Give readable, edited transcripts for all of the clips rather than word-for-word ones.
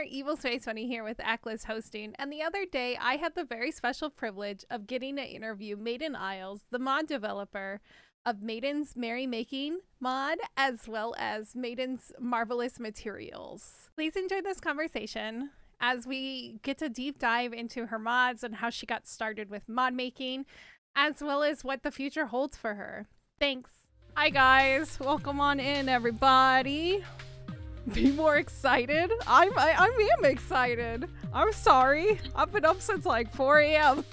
there, Evil Space Bunny here with Akliz hosting. And the other day, I had the very special privilege of getting to interview Maideniles, the mod developer of Maiden's Merrymaking mod, as well as Maiden's Marvelous Materials. Please enjoy this conversation as we get to deep dive into her mods and how she got started with mod making, as well as what the future holds for her. Thanks. Hi guys, welcome on in everybody. Be more excited. I am excited. I'm sorry. I've been up since like 4 a.m.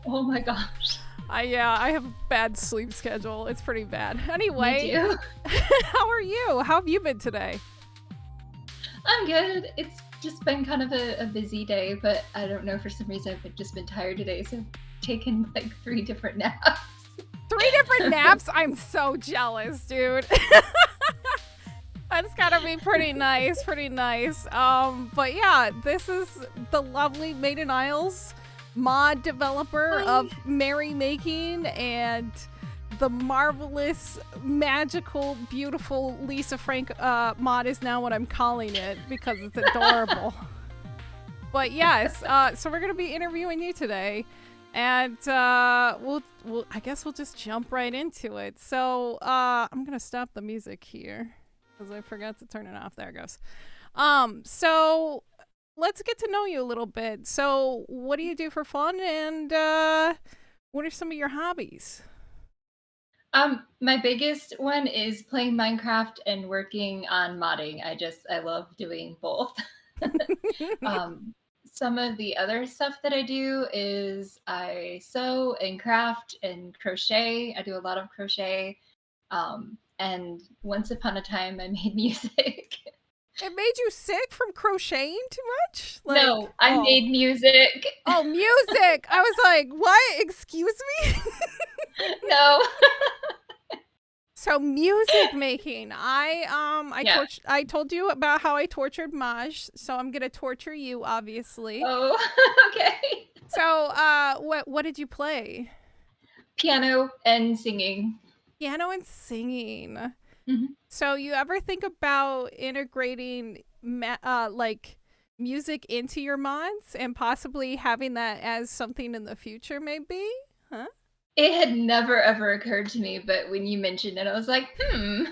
Oh my gosh. I have a bad sleep schedule. It's pretty bad. Anyway, Me too. how are you? How have you been today? I'm good. It's just been kind of a busy day, but I don't know, for some reason I've just been tired today, so I've taken like 3 different naps. 3 different naps? I'm so jealous, dude. That's gotta be pretty nice, but yeah, this is the lovely Maideniles, mod developer of Merrymaking, and the marvelous, magical, beautiful Lisa Frank mod is now what I'm calling it because it's adorable. But yes, so we're gonna be interviewing you today, and we'll I guess we'll just jump right into it. So I'm gonna stop the music here because I forgot to turn it off. There it goes. So let's get to know you a little bit. So what do you do for fun, and what are some of your hobbies? My biggest one is playing Minecraft and working on modding. I love doing both. Some of the other stuff that I do is I sew and craft and crochet. I do a lot of crochet. And once upon a time, I made music. It made you sick from crocheting too much? No, I made music. Oh, music! I was like, what? Excuse me? No. So music making. I told you about how I tortured Maj, so I'm gonna torture you, obviously. Oh, okay. So, what did you play? Piano and singing. Piano and singing. Mm-hmm. So you ever think about integrating like music into your mods and possibly having that as something in the future, maybe? Huh? It had never ever occurred to me, but when you mentioned it, I was like, That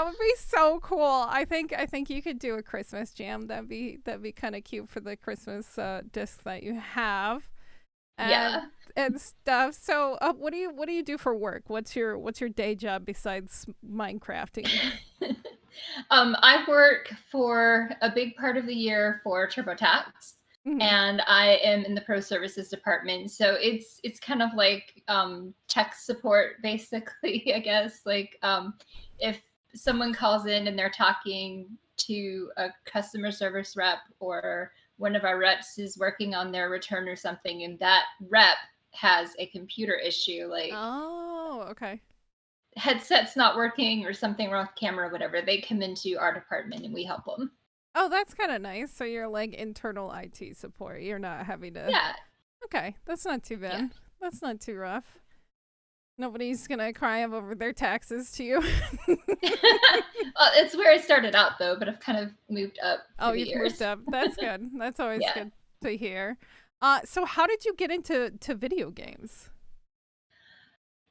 would be so cool. I think you could do a Christmas jam. That'd be kind of cute for the Christmas disc that you have. And stuff. So, what do you do for work? What's your day job besides Minecrafting? I work for a big part of the year for TurboTax, and I am in the pro services department. So it's kind of like tech support, basically. I guess like if someone calls in and they're talking to a customer service rep, or one of our reps is working on their return or something, and that rep has a computer issue, like headset's not working or something wrong with camera or whatever, they come into our department and we help them. Oh, that's kind of nice. So you're like internal IT support. You're not having to. Yeah. Okay, that's not too bad. Yeah. That's not too rough. Nobody's gonna cry over their taxes to you. Well, it's where I started out though, but I've kind of moved up. Oh, you've moved up. That's good. That's always good to hear. So how did you get into video games?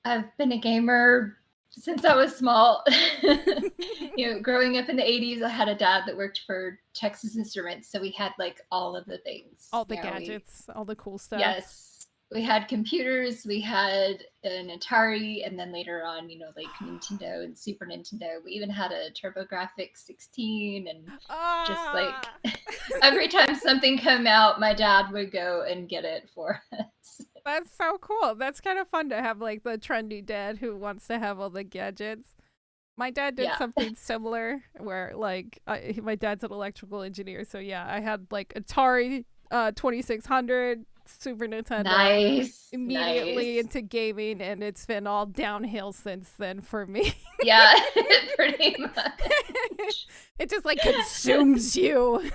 I've been a gamer since I was small. Growing up in the 80s, I had a dad that worked for Texas Instruments, so we had like all of the things. All the gadgets, all the cool stuff. Yes. We had computers, we had an Atari, and then later on, like Nintendo and Super Nintendo. We even had a TurboGrafx 16, and just like every time something came out, my dad would go and get it for us. That's so cool. That's kind of fun to have like the trendy dad who wants to have all the gadgets. My dad did something similar where like my dad's an electrical engineer. So yeah, I had like Atari 2600, Super Nintendo, immediately into gaming, and it's been all downhill since then for me. Yeah, pretty much. It just like consumes you.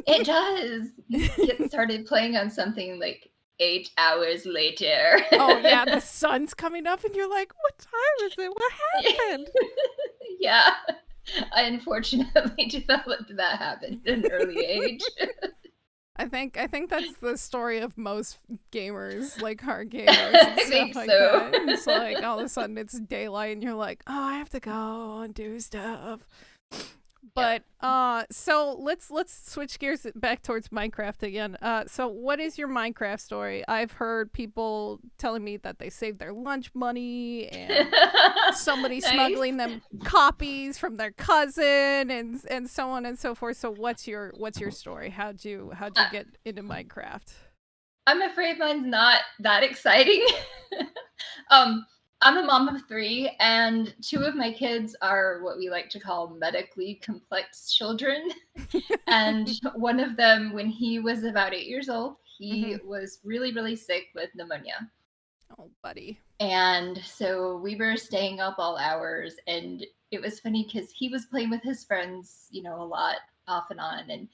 It does. You get started playing on something like 8 hours later. Oh yeah, the sun's coming up and you're like, what time is it? What happened? Yeah. I unfortunately developed that habit at an early age. I think that's the story of most gamers, like hard gamers and I stuff think like so. that. It's like all of a sudden it's daylight and you're like, oh, I have to go and do stuff. Yeah. But so let's switch gears back towards Minecraft again. So what is your Minecraft story? I've heard people telling me that they saved their lunch money and somebody Nice. smuggling them copies from their cousin and so on and so forth. So what's your story? How'd you get into Minecraft? I'm afraid mine's not that exciting. I'm a mom of 3, and 2 of my kids are what we like to call medically complex children. And one of them, when he was about 8 years old, he was really, really sick with pneumonia. Oh, buddy. And so we were staying up all hours, and it was funny because he was playing with his friends, a lot off and on. And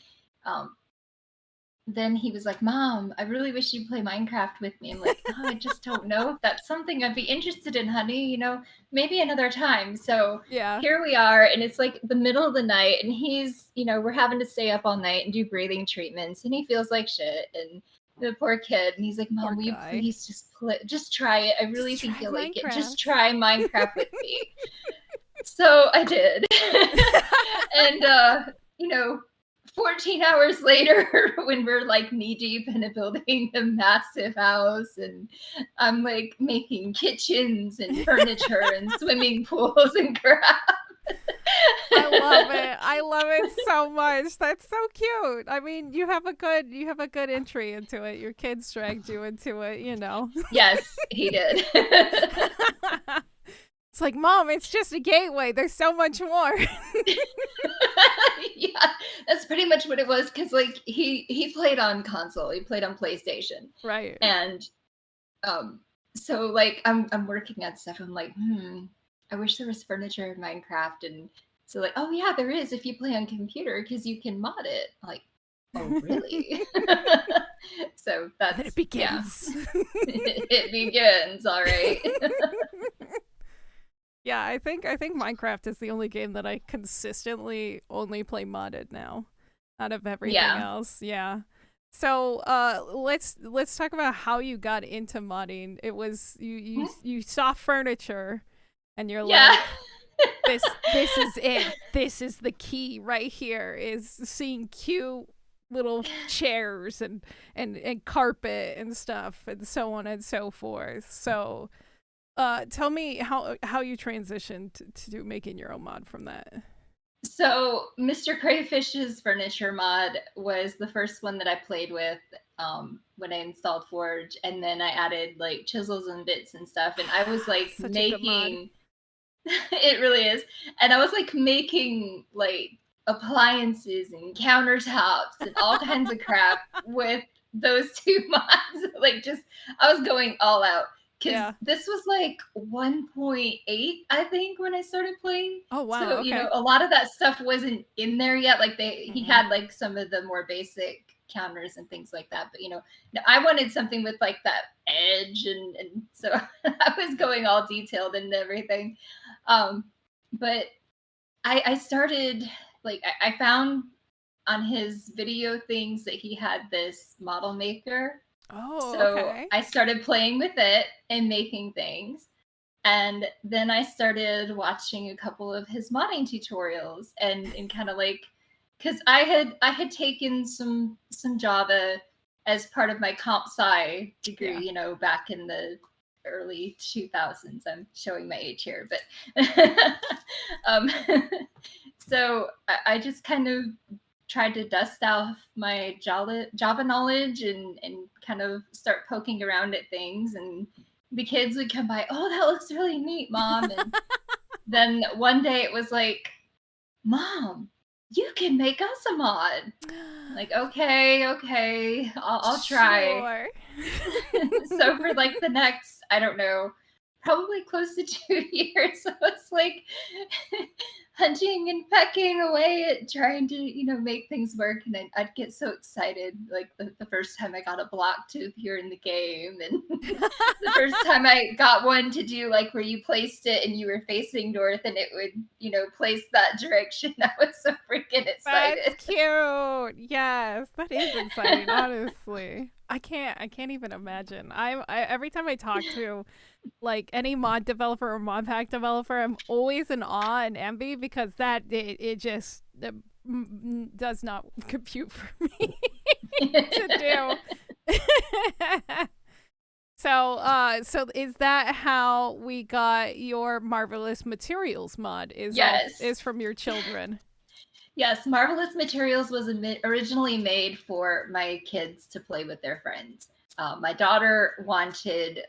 then he was like, Mom, I really wish you'd play Minecraft with me. I'm like, oh, I just don't know if that's something I'd be interested in, honey. Maybe another time. So yeah, here we are. And it's like the middle of the night. And he's, we're having to stay up all night and do breathing treatments. And he feels like shit. And the poor kid. And he's like, Mom, will you please just try it? I really think you'll like it. Just try Minecraft with me. So I did. And, 14 hours later, when we're like knee deep in building a massive house, and I'm like making kitchens and furniture and swimming pools and crap. I love it so much. That's so cute. I mean, you have a good entry into it. Your kids dragged you into it, Yes, he did. It's like, Mom, it's just a gateway. There's so much more. Yeah, that's pretty much what it was. Because like he played on console. He played on PlayStation. Right. And so like I'm working on stuff. I'm like, I wish there was furniture in Minecraft. And so like, oh yeah, there is if you play on computer because you can mod it. Like, oh really? So that's it begins. Yeah. It begins. All right. Yeah, I think Minecraft is the only game that I consistently only play modded now, out of everything else. Yeah. So let's talk about how you got into modding. It was you saw furniture, and you're like, this is it. This is the key right here. Is seeing cute little chairs and carpet and stuff and so on and so forth. So. Tell me how you transitioned to making your own mod from that. So Mr. Crayfish's furniture mod was the first one that I played with when I installed Forge, and then I added like chisels and bits and stuff, and I was like making it really is, and I was like making like appliances and countertops and all kinds of crap with those 2 mods. Like I was going all out. Because this was like 1.8, I think, when I started playing. Oh, wow. So, okay. A lot of that stuff wasn't in there yet. Like he had like some of the more basic counters and things like that. But, I wanted something with like that edge. And so I was going all detailed and everything. But I started, like, I found on his video things that he had this model maker. Oh, so okay. I started playing with it and making things. And then I started watching a couple of his modding tutorials and kind of like, because I had taken some Java as part of my comp sci degree, back in the early 2000s. I'm showing my age here, but so I just kind of tried to dust off my Java knowledge and kind of start poking around at things. And the kids would come by, oh, that looks really neat, Mom. And then one day it was like, Mom, you can make us a mod. Like, okay, I'll try. Sure. So for like the next, I don't know, probably close to 2 years. So it's like hunting and pecking away at trying to, make things work. And I'd get so excited, like the first time I got a block tooth here in the game, and the first time I got one to do like where you placed it and you were facing north and it would, place that direction. I was so freaking excited. That's cute. Yes, that is exciting. Honestly, I can't even imagine. Every time I talk to like any mod developer or mod pack developer, I'm always in awe and envy because it just does not compute for me to do. So is that how we got your Marvelous Materials mod? Yes. Is from your children? Yes, Marvelous Materials was originally made for my kids to play with their friends. My daughter wanted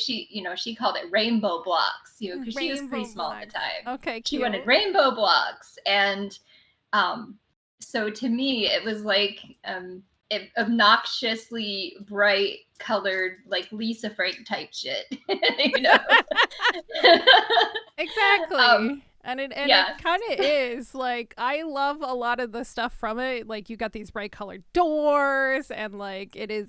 she called it rainbow blocks, because she was pretty small at the time. Okay, cute. She wanted rainbow blocks, and so to me it was like obnoxiously bright colored, like Lisa Frank type shit, Exactly. And it kind of is like, I love a lot of the stuff from it. Like you got these bright colored doors, and like it is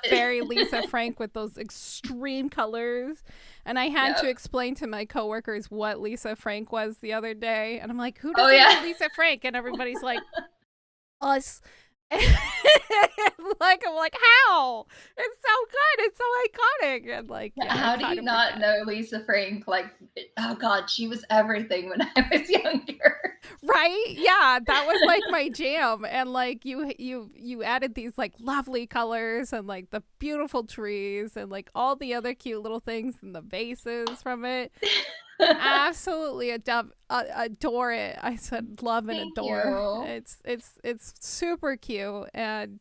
very Lisa Frank with those extreme colors. And I had to explain to my coworkers what Lisa Frank was the other day, and I'm like, who doesn't know Lisa Frank? And everybody's like, us. Like I'm like, how? It's so good, it's so iconic, and like, how do you not know Lisa Frank? Like, oh god, she was everything when I was younger. Right? Yeah, that was like my jam. And like you added these like lovely colors and like the beautiful trees and like all the other cute little things and the vases from it. Absolutely adore it. I said love and adore. It's super cute, and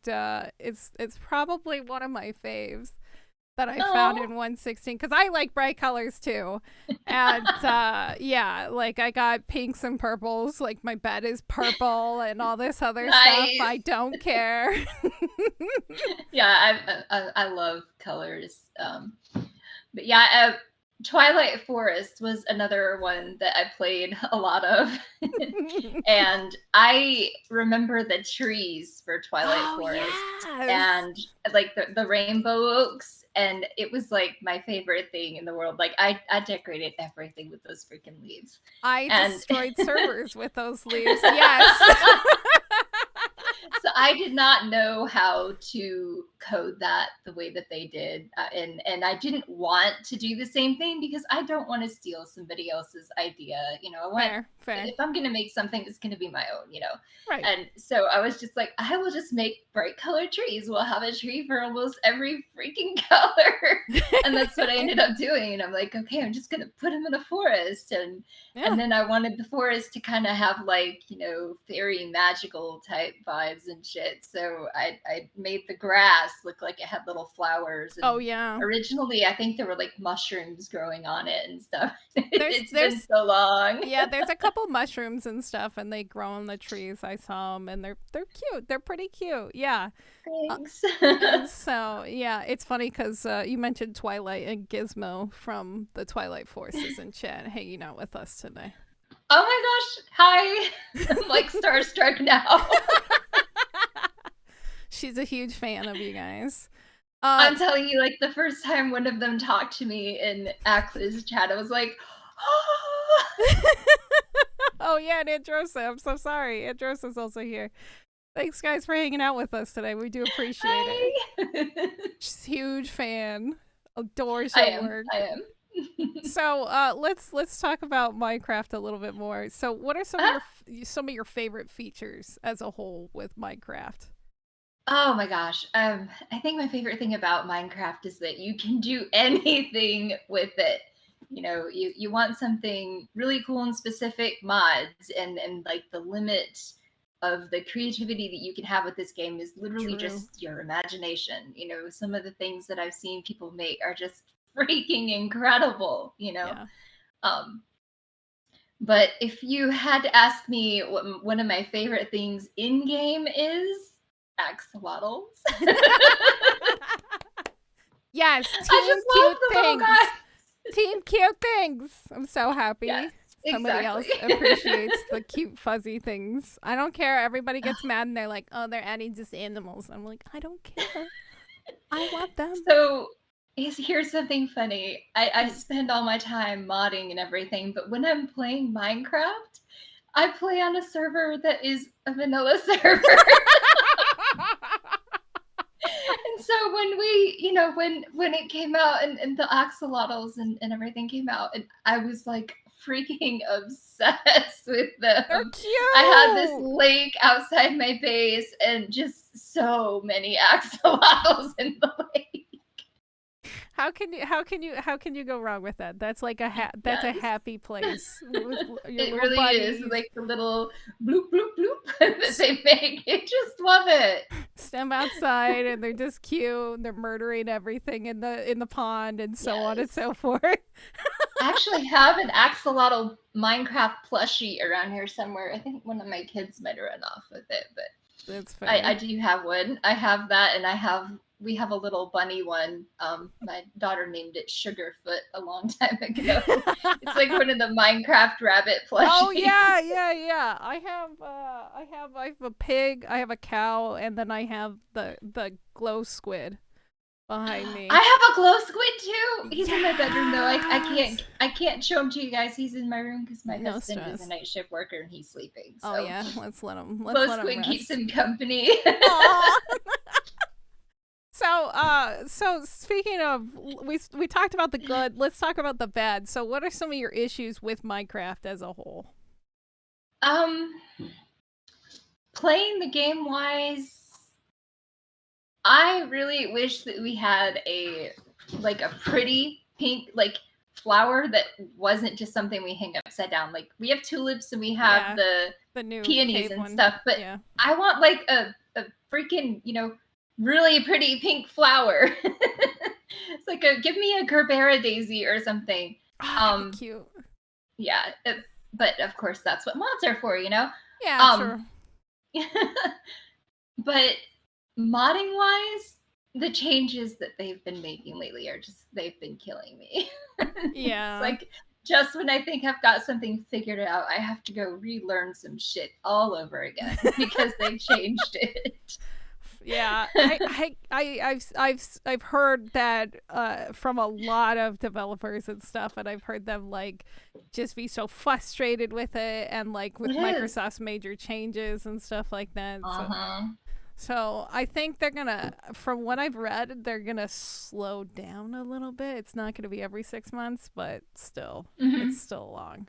it's probably one of my faves that I found in 1.16 because I like bright colors too. And like I got pinks and purples, like my bed is purple and all this other stuff. I don't care. Yeah, I love colors. But yeah, Twilight Forest was another one that I played a lot of. And I remember the trees for Twilight Forest. Yes. And like the rainbow oaks, and it was like my favorite thing in the world. Like I decorated everything with those freaking leaves. I destroyed servers with those leaves. Yes. So I did not know how to code that the way that they did, and I didn't want to do the same thing because I don't want to steal somebody else's idea. I want, fair. If I'm gonna make something, it's gonna be my own. Right. And so I was just like, I will just make bright colored trees. We'll have a tree for almost every freaking color, and that's what I ended up doing. And I'm like, okay, I'm just gonna put them in a forest, and then I wanted the forest to kind of have like fairy magical type vibes and shit. So I made the grass look like it had little flowers. And originally, I think there were like mushrooms growing on it and stuff. It's been so long. Yeah, there's a couple mushrooms and stuff, and they grow on the trees. I saw them, and they're cute. They're pretty cute. Yeah. Thanks. And so yeah, it's funny because you mentioned Twilight, and Gizmo from the Twilight Force is in chat hanging out with us today. Oh my gosh! Hi. I'm like starstruck now. She's a huge fan of you guys. I'm telling you, like the first time one of them talked to me in Akliz chat, I was like, oh. Oh yeah, and Androsa. I'm so sorry. Androsa's also here. Thanks guys for hanging out with us today. We do appreciate it. She's a huge fan. Adores your work. I am. So let's talk about Minecraft a little bit more. So what are some of your favorite features as a whole with Minecraft? Oh my gosh. I think my favorite thing about Minecraft is that you can do anything with it. You want something really cool and specific, mods, and like the limit of the creativity that you can have with this game is literally just your imagination. Some of the things that I've seen people make are just freaking incredible, Yeah. But if you had to ask me what one of my favorite things in game is, axolotls. Yes, I just love them, things. Team cute things. I'm so happy. Yes, Somebody else exactly. appreciates the cute fuzzy things. I don't care. Everybody gets mad and they're like, "Oh, they're adding just animals." I'm like, I don't care. I want them. So here's something funny. I spend all my time modding and everything, but when I'm playing Minecraft, I play on a server that is a vanilla server. And so when we, when it came out and the axolotls and everything came out, and I was like freaking obsessed with them. They're cute. I had this lake outside my base and just so many axolotls in the lake. How can you go wrong with that? That's like a that's a happy place. It really is like the little bloop bloop bloop that they make. I just love it. Stem outside and they're just cute. And they're murdering everything in the pond and so on and so forth. I actually have an axolotl Minecraft plushie around here somewhere. I think one of my kids might have run off with it, but that's fair. I do have one. I have that, and we have a little bunny one. My daughter named it Sugarfoot a long time ago. It's like one of the Minecraft rabbit plushies. Oh yeah. I have a pig, I have a cow, and then I have the glow squid behind me. I have a glow squid too. He's in my bedroom though. I can't show him to you guys. He's in my room because my husband is a night shift worker and he's sleeping. So. Oh yeah, let's let him. Glow squid keeps him company. So speaking of, we talked about the good. Let's talk about the bad. So what are some of your issues with Minecraft as a whole? Playing the game wise, I really wish that we had a pretty pink flower that wasn't just something we hang upside down. Like we have tulips and we have the new peonies and stuff, but I want like a freaking, really pretty pink flower. It's like give me a Gerbera daisy or something. Cute. Yeah, but of course that's what mods are for, Yeah, sure. But modding wise, the changes that they've been making lately they've been killing me. Yeah. It's like just when I think I've got something figured out, I have to go relearn some shit all over again because they've changed it. Yeah, I've heard that from a lot of developers and stuff, and I've heard them just be so frustrated with it, and with Microsoft's major changes and stuff like that. So I think they're gonna, from what I've read, they're gonna slow down a little bit. It's not gonna be every 6 months, but still, it's still long.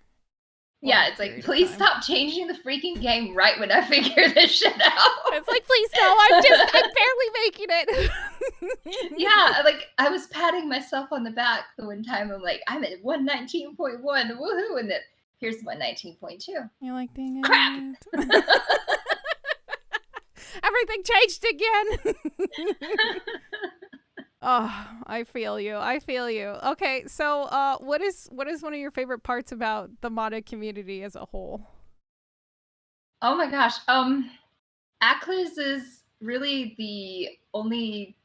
Yeah, it's like, please stop changing the freaking game right when I figure this shit out. It's like, please no, I'm barely making it. Yeah, I was patting myself on the back the one time. I'm like, I'm at 119.1, woohoo, and then here's 119.2. You're like, dang it. Crap! Everything changed again. Oh, I feel you. Okay, so what is one of your favorite parts about the modded community as a whole? Oh my gosh. Akliz is really the only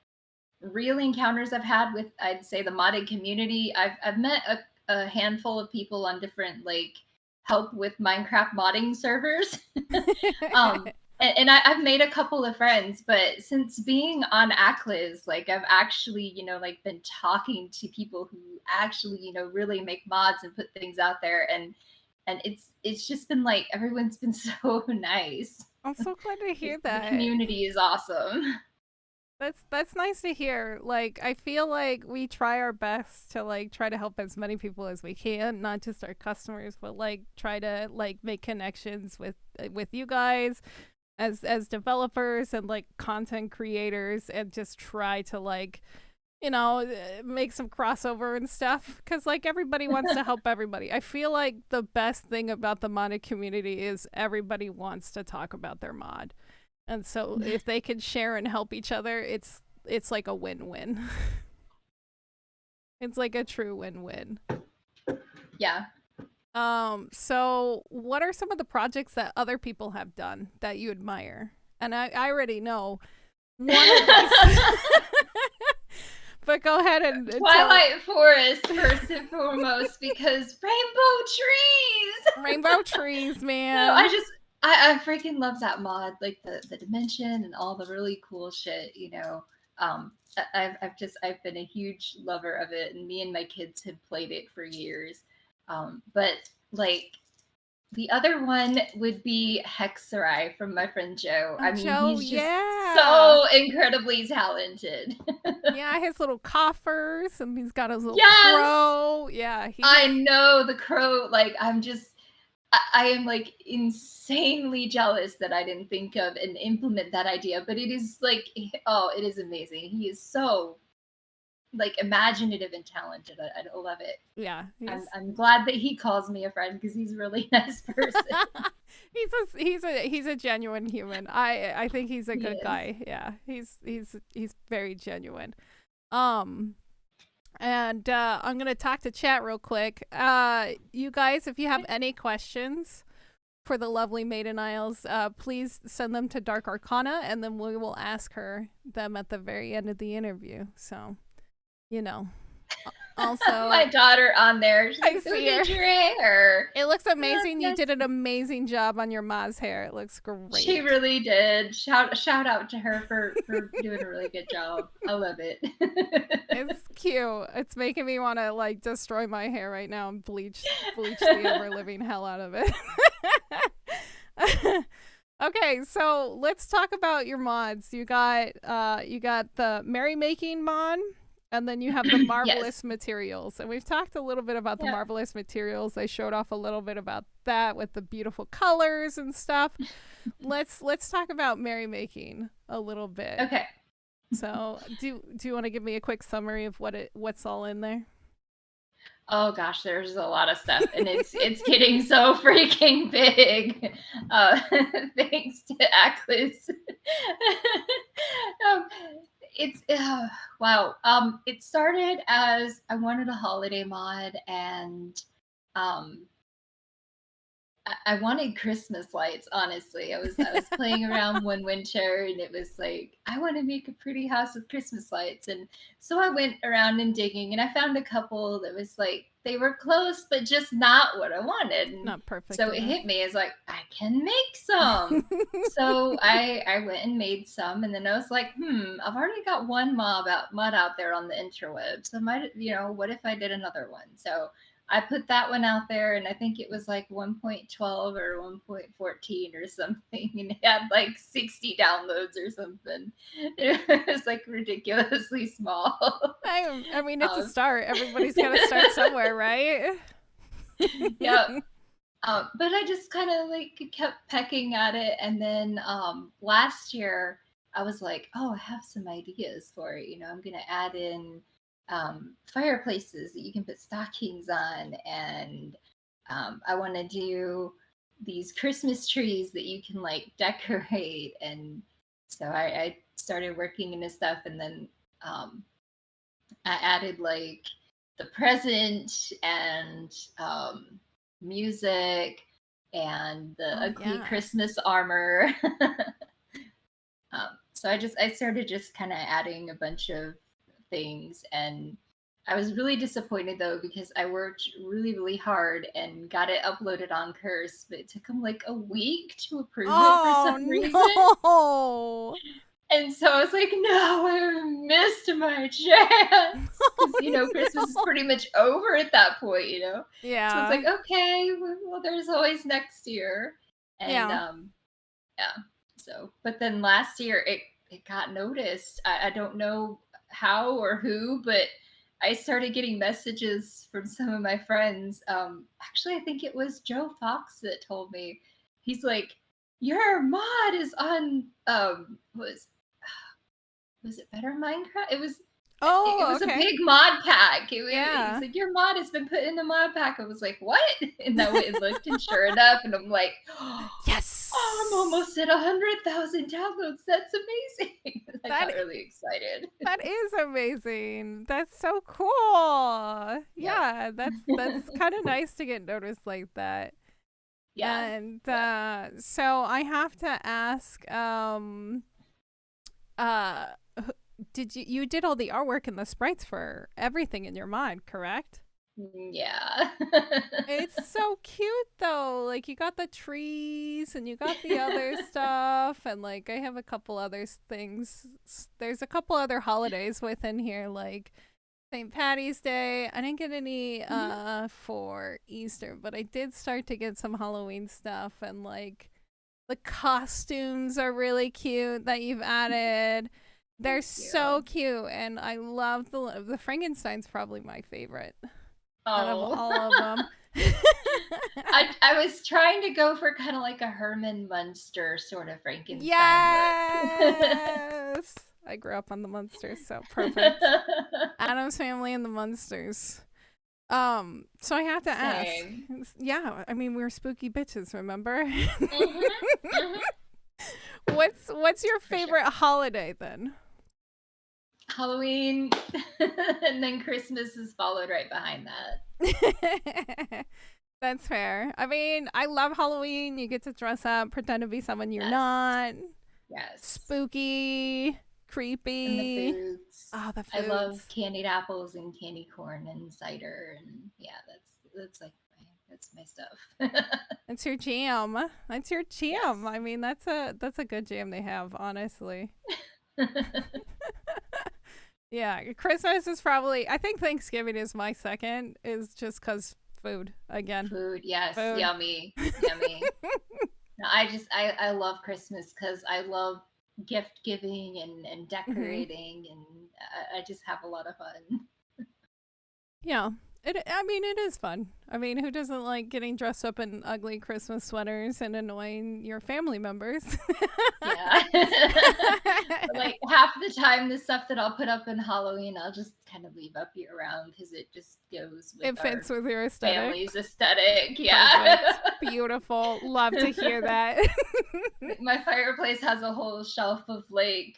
real encounters I've had with, I'd say, the modded community. I've met a handful of people on different help with Minecraft modding servers. And I've made a couple of friends, but since being on Akliz, I've actually, been talking to people who actually, really make mods and put things out there. And it's just been everyone's been so nice. I'm so glad to hear that. The community is awesome. That's nice to hear. I feel like we try our best to try to help as many people as we can, not just our customers, but try to make connections with you guys as developers and content creators, and just try to make some crossover and stuff, because everybody wants to help everybody. I feel like the best thing about the modded community is everybody wants to talk about their mod, and so if they can share and help each other, it's like a win-win. It's like a true win-win. Yeah. So what are some of the projects that other people have done that you admire? And I already know one of these. But go ahead and Twilight Forest first and foremost, because rainbow trees. Rainbow trees, man. No, I freaking love that mod, like the dimension and all the really cool shit. I've been a huge lover of it, and me and my kids have played it for years. But like the other one would be Hexerai from my friend Joe. I mean, Joe, he's just yeah. so incredibly talented. Yeah, his little coffers, and he's got his little Yes! crow. Yeah, I know the crow. Like, I am like insanely jealous that I didn't think of and implement that idea. But it is like, oh, it is amazing. He is so like imaginative and talented. I love it. Yeah, I'm glad that he calls me a friend because he's a really nice person. he's a genuine human. I think he's a good is. guy. Yeah, he's very genuine. And I'm gonna talk to chat real quick. You guys, if you have any questions for the lovely Maideniles, please send them to Dark Arcana, and then we will ask her them at the very end of the interview. So, also my daughter on there. She's like, see her. Did your hair? It looks amazing. You did an amazing job on your Ma's hair. It looks great. She really did. Shout out to her for doing a really good job. I love it. It's cute. It's making me want to like destroy my hair right now and bleach the ever living hell out of it. Okay, so let's talk about your mods. You got the Merrymaking mod, and then you have the Marvelous Materials. And we've talked a little bit about the Marvelous Materials. I showed off a little bit about that with the beautiful colors and stuff. Let's talk about Merrymaking a little bit. Okay. So, do you want to give me a quick summary of what's all in there? Oh gosh, there's a lot of stuff, and it's getting so freaking big. Thanks to Akliz. Wow. It started as I wanted a holiday mod, and I wanted Christmas lights. Honestly, I was playing around one winter, and it was like, I want to make a pretty house with Christmas lights. And so I went around and digging, and I found a couple that was like, they were close, but just not what I wanted. And not perfect. So it hit me as like, I can make some. So I went and made some, and then I was like, I've already got one mod out there on the interwebs. So what if I did another one? So I put that one out there, and I think it was like 1.12 or 1.14 or something, and it had like 60 downloads or something. It was like ridiculously small. I mean, it's a start. Everybody's got to start somewhere, right? Yeah. But I just kind of like kept pecking at it, and then last year I was like, oh, I have some ideas for it. I'm gonna add in fireplaces that you can put stockings on, and I want to do these Christmas trees that you can like decorate. And so I started working into stuff, and then I added like the present and music and the ugly Christmas armor. So I started just kind of adding a bunch of things, and I was really disappointed though, because I worked really, really hard and got it uploaded on Curse, but it took them like a week to approve it for some reason. And so I was like, no, I missed my chance. Because, Christmas is pretty much over at that point, Yeah. So it's like, okay, well, there's always next year. And so, but then last year it got noticed. I don't know how or who, but I started getting messages from some of my friends. Actually, I think it was Joe Fox that told me. He's like, your mod is on was it Better Minecraft? It was a big mod pack. He's like, your mod has been put in the mod pack. I was like, what? And I went and looked, and sure enough, and I'm like, yes, I'm almost at 100,000 downloads. That's amazing. I got really excited. That is amazing. That's so cool. Yeah, that's kind of nice to get noticed like that. Yeah. And so I have to ask, you did all the artwork and the sprites for everything in your mod, correct? Yeah. It's so cute though. Like you got the trees and you got the other stuff and like I have a couple other things. There's a couple other holidays within here like St. Patty's Day. I didn't get any Mhm. for Easter, but I did start to get some Halloween stuff and like the costumes are really cute that you've added. They're Thank so you. cute and I love the Frankenstein's probably my favorite out of Oh. all of them. I was trying to go for kind of like a Herman Munster sort of Frankenstein look. Yes! I grew up on the Munsters, so perfect. Adam's Family and the Munsters. So I have to ask. Same. Yeah, I mean we were spooky bitches, remember? Mhm. Mhm. What's your For sure. favorite holiday then? Halloween, and then Christmas is followed right behind that. That's fair. I mean, I love Halloween. You get to dress up, pretend to be someone you're Yes. not. Yes. Spooky, And the creepy. foods. Oh, the I love foods. candied apples and candy corn and cider, and yeah, that's like that's my stuff. That's your jam. That's your jam. Yes. I mean, that's a good jam they have, honestly. Yeah, Christmas is probably. I think Thanksgiving is my second. Is just cause food again. Food, yes, Food. yummy, yummy. No, I love Christmas because I love gift giving and Hmm. decorating, and I just have a lot of fun. Yeah. I mean, it is fun. I mean, who doesn't like getting dressed up in ugly Christmas sweaters and annoying your family members? Yeah. Like half the time, the stuff that I'll put up in Halloween, I'll just kind of leave up year round because it just goes with It our fits with your aesthetic. family's aesthetic. Yeah. Perfect. Beautiful. Love to hear that. Like, my fireplace has a whole shelf of like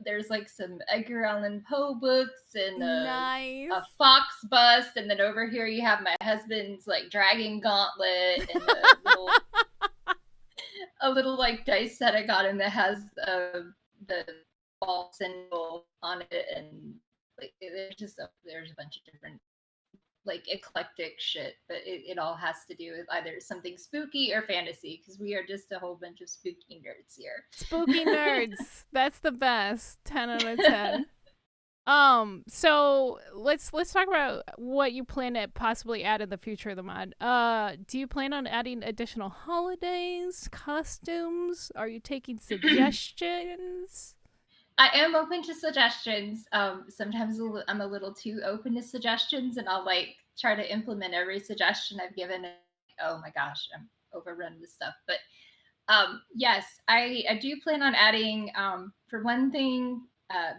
there's like some Edgar Allan Poe books and a Nice. fox bust, and then over here you have my husband's like dragon gauntlet and a little like dice set I got him that has the ball symbol on it, and like there's a bunch of different like eclectic shit, but it all has to do with either something spooky or fantasy because we are just a whole bunch of spooky nerds here. Spooky nerds. That's the best. 10 out of 10. So let's talk about what you plan to possibly add in the future of the mod. Do you plan on adding additional holidays, costumes? Are you taking suggestions? I am open to suggestions. Sometimes I'm a little too open to suggestions, and I'll like try to implement every suggestion I've given. And, oh my gosh, I'm overrun with stuff. But yes, I do plan on adding, for one thing,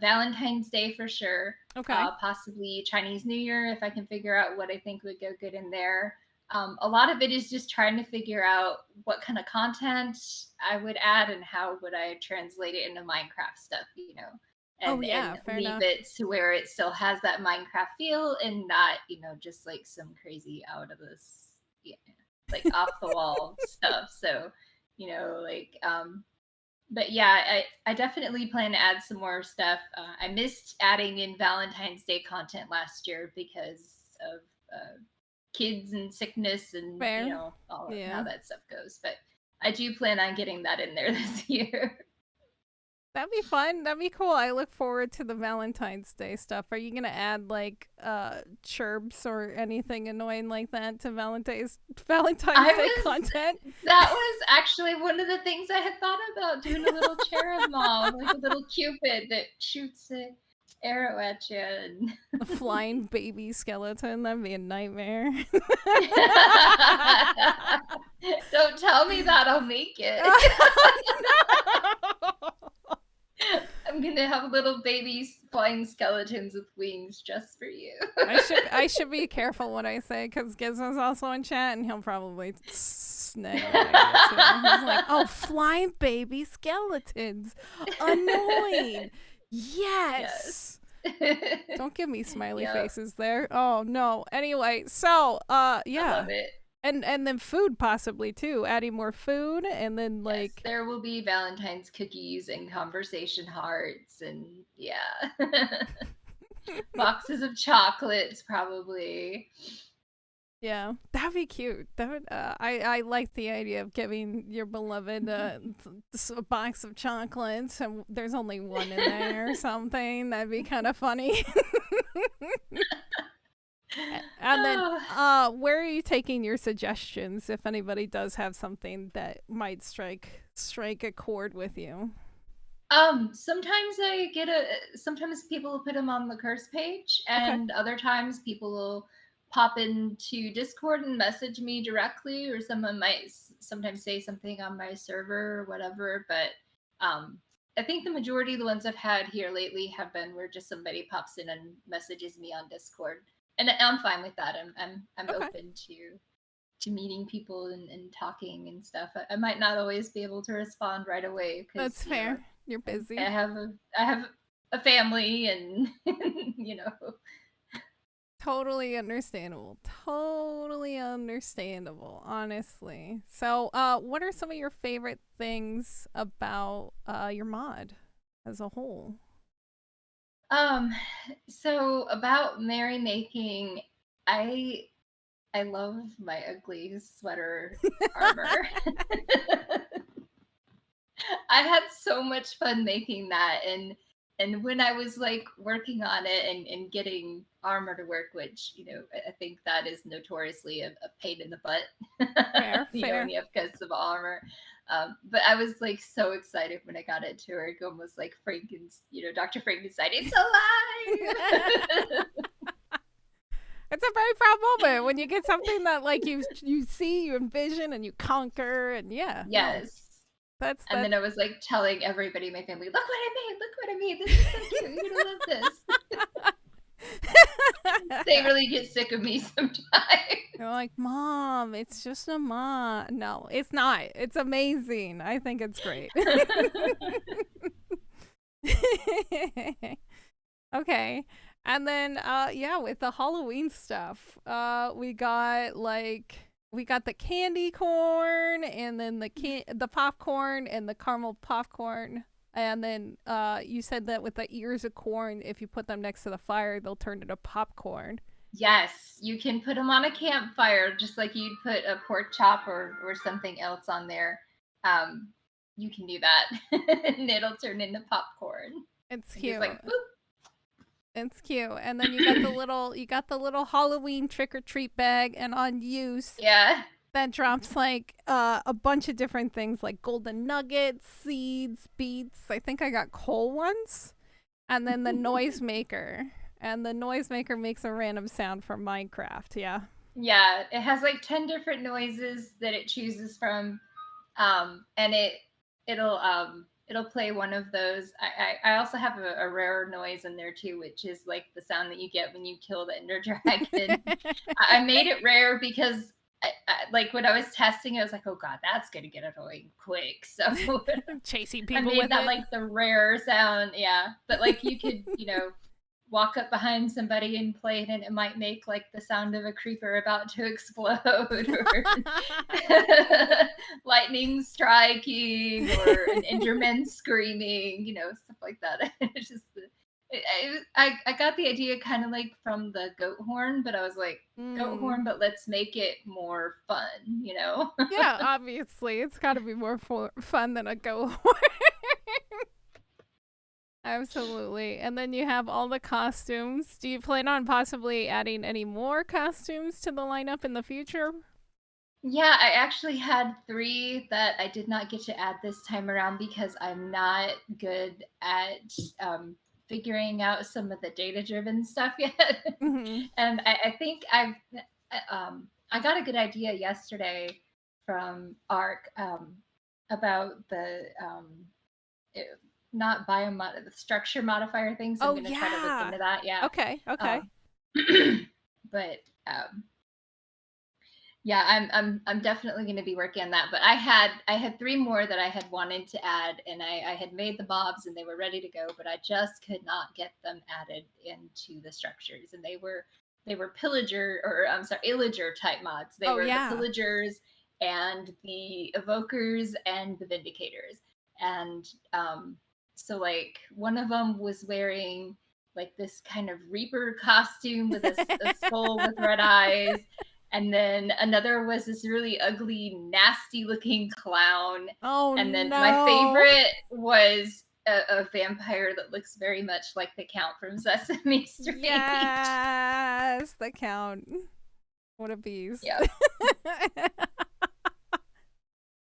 Valentine's Day for sure. Okay. Possibly Chinese New Year if I can figure out what I think would go good in there. A lot of it is just trying to figure out what kind of content I would add and how would I translate it into Minecraft stuff, Oh and yeah, fair leave enough. it to where it still has that Minecraft feel and not, just like some crazy out of this, yeah, like off the wall stuff. So, like but yeah, I definitely plan to add some more stuff. I missed adding in Valentine's Day content last year because of kids and sickness and Fair. all of how Yeah. that stuff goes. But I do plan on getting that in there this year. That'd be fun. That'd be cool. I look forward to the Valentine's Day stuff. Are you gonna add like chirps or anything annoying like that to Valentine's I Day was content? That was actually one of the things I had thought about, doing a little cherub mom, like a little cupid that shoots an arrow at you. And A flying baby skeleton. That'd be a nightmare. don't tell me that I'll make it. Oh, I'm gonna have little baby flying skeletons with wings just for you. no! I should be careful what I say because Gizmo's also in chat and he'll probably snag what I get too. He's like, "Oh, flying baby skeletons, annoying." Yes. Yes. Don't give me smiley Yep. faces there. Oh no. Anyway, so I yeah. love it. And then food possibly too, adding more food, and then Yes, like there will be Valentine's cookies and conversation hearts and yeah. Boxes of chocolates probably. yeah, that'd be cute. That would I like the idea of giving your beloved a box of chocolates, and there's only one in there or something. That'd be kind of funny. And then, Oh. where are you taking your suggestions if anybody does have something that might strike a chord with you? Sometimes sometimes people will put them on the curse page, Okay. and other times people will pop into Discord and message me directly, or someone might sometimes say something on my server or whatever. But um, I think the majority of the ones I've had here lately have been where just somebody pops in and messages me on Discord, and I'm fine with that. I'm Okay. open to meeting people and talking and stuff. I might not always be able to respond right away because That's fair. You're I busy. have a family and you know. Totally understandable. Totally understandable, honestly. So, what are some of your favorite things about your mod as a whole? Um, so about merrymaking, I I love my ugly sweater armor. I had so much fun making that, and when I was like working on it and getting armor to work, which I think that is notoriously a pain in the butt, Fair, when fair. you have custom armor. But I was like so excited when I got it to work, almost like Dr. Frankenstein. It's alive. It's a very proud moment when you get something that like you see, you envision, and you conquer, and yeah, no, Yes. And that's then I was like telling everybody in my family, look what I made, look what I made. This is so cute. You're gonna love this. They really get sick of me sometimes. You're like, Mom, it's just a mod. No, it's not. It's amazing. I think it's great. Okay. And then yeah, with the Halloween stuff, we got the candy corn, and then the popcorn and the caramel popcorn. And then you said that with the ears of corn, if you put them next to the fire, they'll turn into popcorn. Yes, you can put them on a campfire just like you'd put a pork chop or something else on there. Um, you can do that, and it'll turn into popcorn. It's And just cute. like boop. It's cute. And then you got the little Halloween trick or treat bag, and on use Yeah. that drops like a bunch of different things like golden nuggets, seeds, beets. I think I got coal ones, and then the noisemaker. And the noisemaker makes a random sound from Minecraft. Yeah. Yeah, it has like 10 different noises that it chooses from, and it'll play one of those. I also have a rare noise in there too, which is like the sound that you get when you kill the ender dragon. I made it rare because like when I was testing, I was like, oh god, that's gonna get annoying quick. So Chasing I people made with that it. like the rare sound, yeah. But like you could, walk up behind somebody and play it, and it might make like the sound of a creeper about to explode, or lightning striking, or an enderman screaming, stuff like that. It's just I got the idea kind of like from the goat horn, but I was like, goat Mm. horn, but let's make it more fun. Yeah, obviously. It's got to be more fun than a go. Absolutely. And then you have all the costumes. Do you plan on possibly adding any more costumes to the lineup in the future? Yeah, I actually had three that I did not get to add this time around because I'm not good at figuring out some of the data driven stuff yet. Hmm. And I think I got a good idea yesterday from ARC about the not biomod the structure modifier things. I'm Oh, going to try to look yeah. into that. Yeah. Okay, okay. Um, but yeah, I'm definitely going to be working on that. But I had three more that I had wanted to add, and I had made the mobs and they were ready to go, but I just could not get them added into the structures, and they were pillager, or I'm sorry, illager type mods. They Oh were the yeah. pillagers and the evokers and the vindicators. And so like one of them was wearing like this kind of reaper costume with a skull with red eyes. And then another was this really ugly, nasty looking clown. Oh And then my no. favorite was a vampire that looks very much like the Count from Sesame Street. Yes, the Count. What a beast. Yep.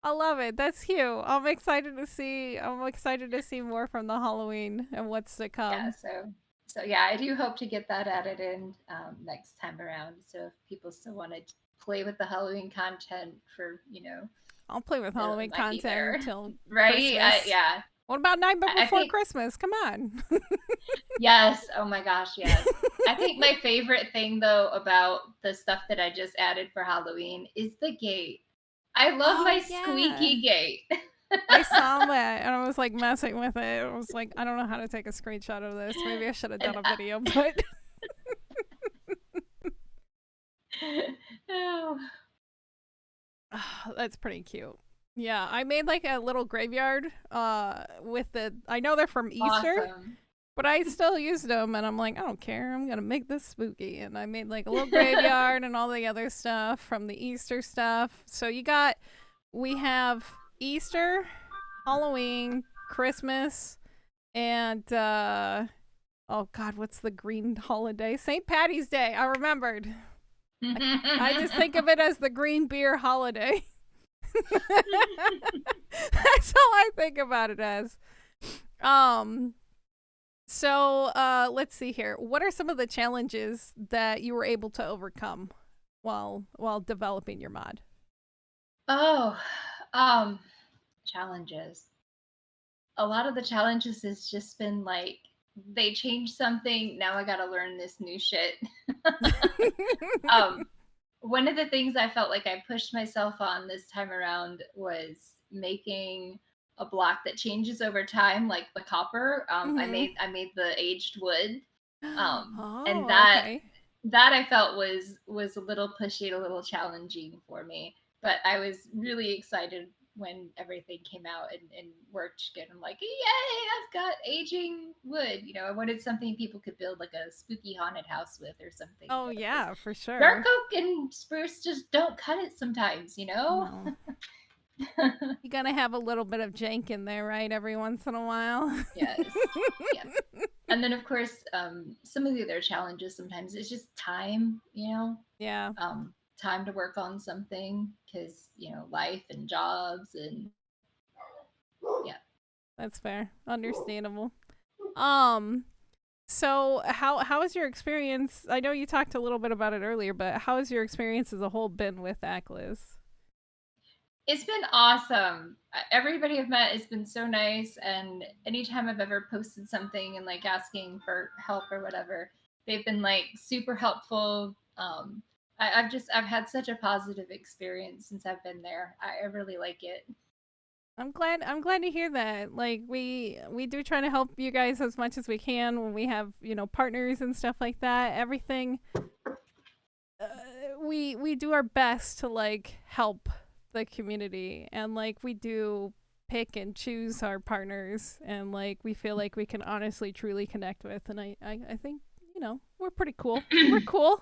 I love it. That's cute. I'm excited to see. I'm excited to see more from the Halloween and what's to Yeah. come. So yeah, I do hope to get that added in next time around. So if people still want to play with the Halloween content for, I'll play with it Halloween might be content there, until right? Christmas. Yeah. What about Nightmare I Before think Christmas? Come on. yes. Oh my gosh, yes. I think my favorite thing though about the stuff that I just added for Halloween is the gate. I love Oh my yeah. squeaky gate. I saw that and I was like messing with it. I was like, I don't know how to take a screenshot of this. Maybe I should have done And a video, but oh, that's pretty cute. Yeah, I made like a little graveyard with I know they're from Easter, awesome. but I still used them and I'm like, I don't care. I'm going to make this spooky. And I made like a little graveyard and all the other stuff from the Easter stuff. So we have Easter, Halloween, Christmas, and oh god, what's the green holiday? St. Patty's Day. I remembered. I just think of it as the green beer holiday. That's all I think about it as. So let's see here. What are some of the challenges that you were able to overcome while developing your mod? Oh, challenges. A lot of the challenges has just been like they changed something. Now I got to learn this new shit. um, One of the things I felt like I pushed myself on this time around was making a block that changes over time, like the copper. I made the aged wood, and Oh, that okay. I felt was a little pushy, a little challenging for me. But I was really excited when everything came out and worked good. I'm like, yay, I've got aging wood. I wanted something people could build like a spooky haunted house with or something. Oh Because yeah, for dark sure. oak and spruce just don't cut it sometimes. No. You gotta have a little bit of jank in there, right? Every once in a while. Yes. Yeah. And then of course, some of the other challenges sometimes it's just time, Yeah, time to work on something because, life and jobs and yeah. that's fair. Understandable. Um, so how has your experience? I know you talked a little bit about it earlier, but how has your experience as a whole been with Akliz? It's been awesome. Everybody I've met has been so nice. And anytime I've ever posted something and like asking for help or whatever, they've been like super helpful. I've had such a positive experience since I've been there. I really like it. I'm glad to hear that. Like we do try to help you guys as much as we can when we have, partners and stuff like that. Everything uh, we do our best to like help the community and like we do pick and choose our partners and like we feel like we can honestly truly connect with and I think, we're pretty cool. We're cool.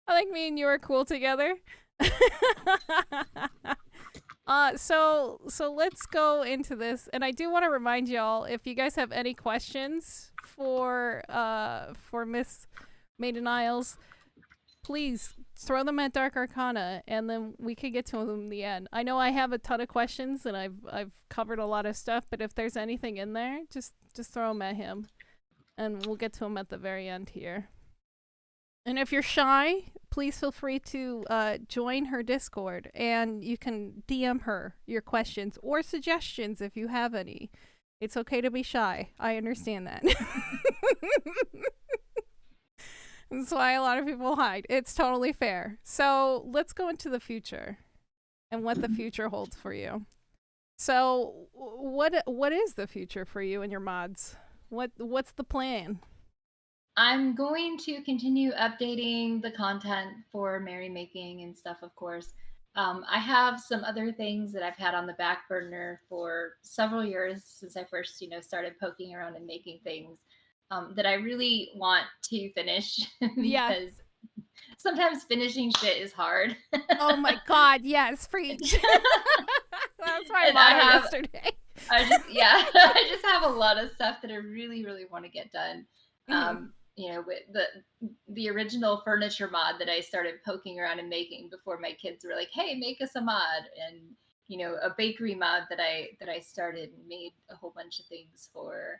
I think me and you are cool together. So let's go into this, and I do want to remind y'all if you guys have any questions for Miss Maideniles, please throw them at Dark Arcana, and then we could get to them in the end. I know I have a ton of questions, and I've covered a lot of stuff, but if there's anything in there, just throw them at him, and we'll get to them at the very end here. And if you're shy, please feel free to join her Discord and you can DM her your questions or suggestions if you have any. It's okay to be shy. I understand that. That's why a lot of people hide. It's totally fair. So let's go into the future and what the future holds for you. So what is the future for you and your mods? What's the plan? I'm going to continue updating the content for Merrymaking and stuff, of course. I have some other things that I've had on the back burner for several years since I first, started poking around and making things that I really want to finish Yeah. because sometimes finishing shit is hard. Oh my God, yes, preach. That's my And motto yesterday. I just have a lot of stuff that I really, really want to get done. With the original furniture mod that I started poking around and making before my kids were like, "Hey, make us a mod," and a bakery mod that I started and made a whole bunch of things for,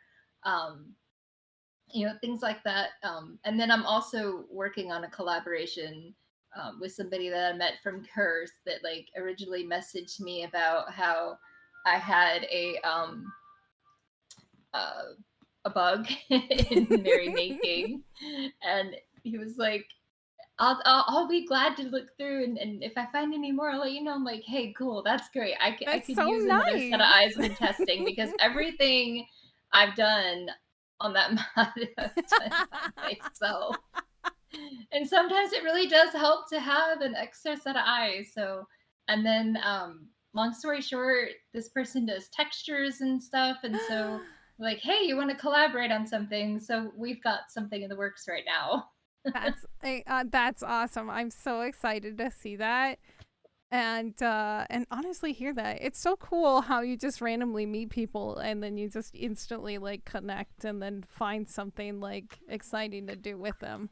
things like that. And then I'm also working on a collaboration with somebody that I met from Curse that like originally messaged me about how I had a bug in Merrymaking, and he was like, I'll be glad to look through, and if I find any more, I'll let you know." I'm like, "Hey, cool, that's great. I That's could so use another set of nice. eyes when testing because everything I've done on that mod I've done by myself, and sometimes it really does help to have an extra set of eyes." So, and then, long story short, this person does textures and stuff, and so like, "Hey, you want to collaborate on something?" So we've got something in the works right now. That's awesome. I'm so excited to see that. And honestly hear that. It's so cool how you just randomly meet people and then you just instantly like connect and then find something like exciting to do with them.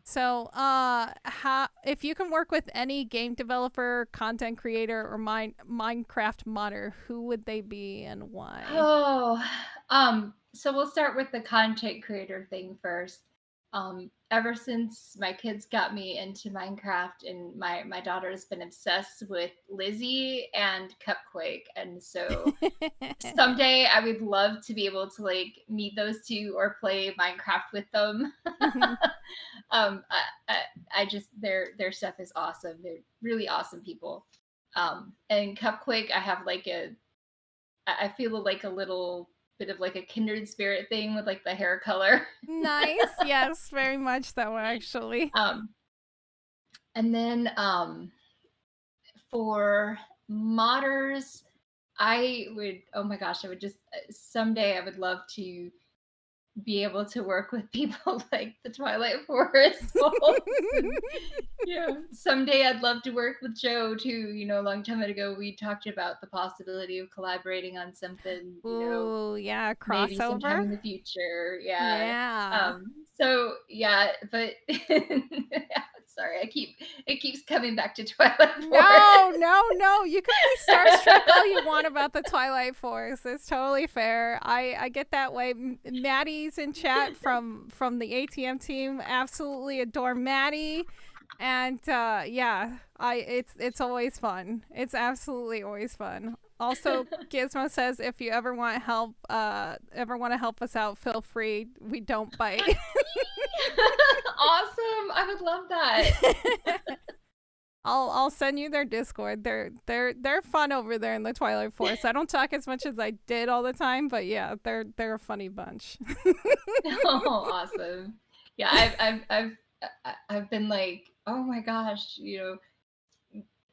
So, how if you can work with any game developer, content creator, or Minecraft modder, who would they be and why? Oh, so we'll start with the content creator thing first. Ever since my kids got me into Minecraft, and my daughter has been obsessed with Lizzie and Cupquake, and so someday I would love to be able to like meet those two or play Minecraft with them. Mhm. I just their stuff is awesome. They're really awesome people. And Cupquake, I have like I feel like a little bit of like a kindred spirit thing with like the hair color. Nice. Yes, very much so, actually. um, and then for modders, oh my gosh, I would just someday I would love to be able to work with people like the Twilight Forest folks. And, someday I'd love to work with Joe too. A long time ago we talked about the possibility of collaborating on something. Ooh, yeah, Maybe sometime crossover. in the future. Yeah. Yeah. So yeah, but sorry, it keeps coming back to Twilight Forest. No. You can be starstruck all you want about the Twilight Force. It's totally fair. I get that way. Maddie's in chat from the ATM team. Absolutely adore Maddie. And yeah, it's always fun. It's absolutely always fun. Also, Gizmo says if you ever want help, ever want to help us out, feel free. We don't bite. Awesome! I would love that. I'll send you their Discord. They're fun over there in the Twilight Forest. I don't talk as much as I did all the time, but yeah, they're a funny bunch. Oh, awesome! Yeah, I've been like, oh my gosh,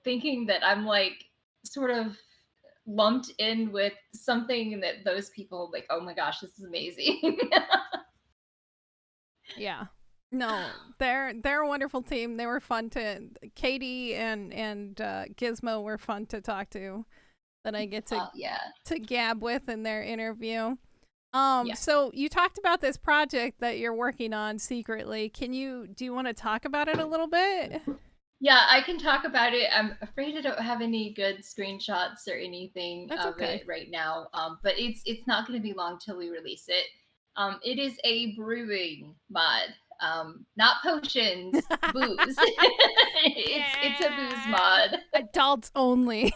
thinking that I'm like sort of lumped in with something that those people like, oh my gosh, this is amazing. Yeah. No, they're a wonderful team. They were fun to Katie and Gizmo were fun to talk to that I get to gab with in their interview. So you talked about this project that you're working on secretly. Do you want to talk about it a little bit? Yeah, I can talk about it. I'm afraid I don't have any good screenshots or anything That's of okay. it right now. But it's not going to be long till we release it. It is a brewing mod, not potions, booze. It's a booze mod. Adults only.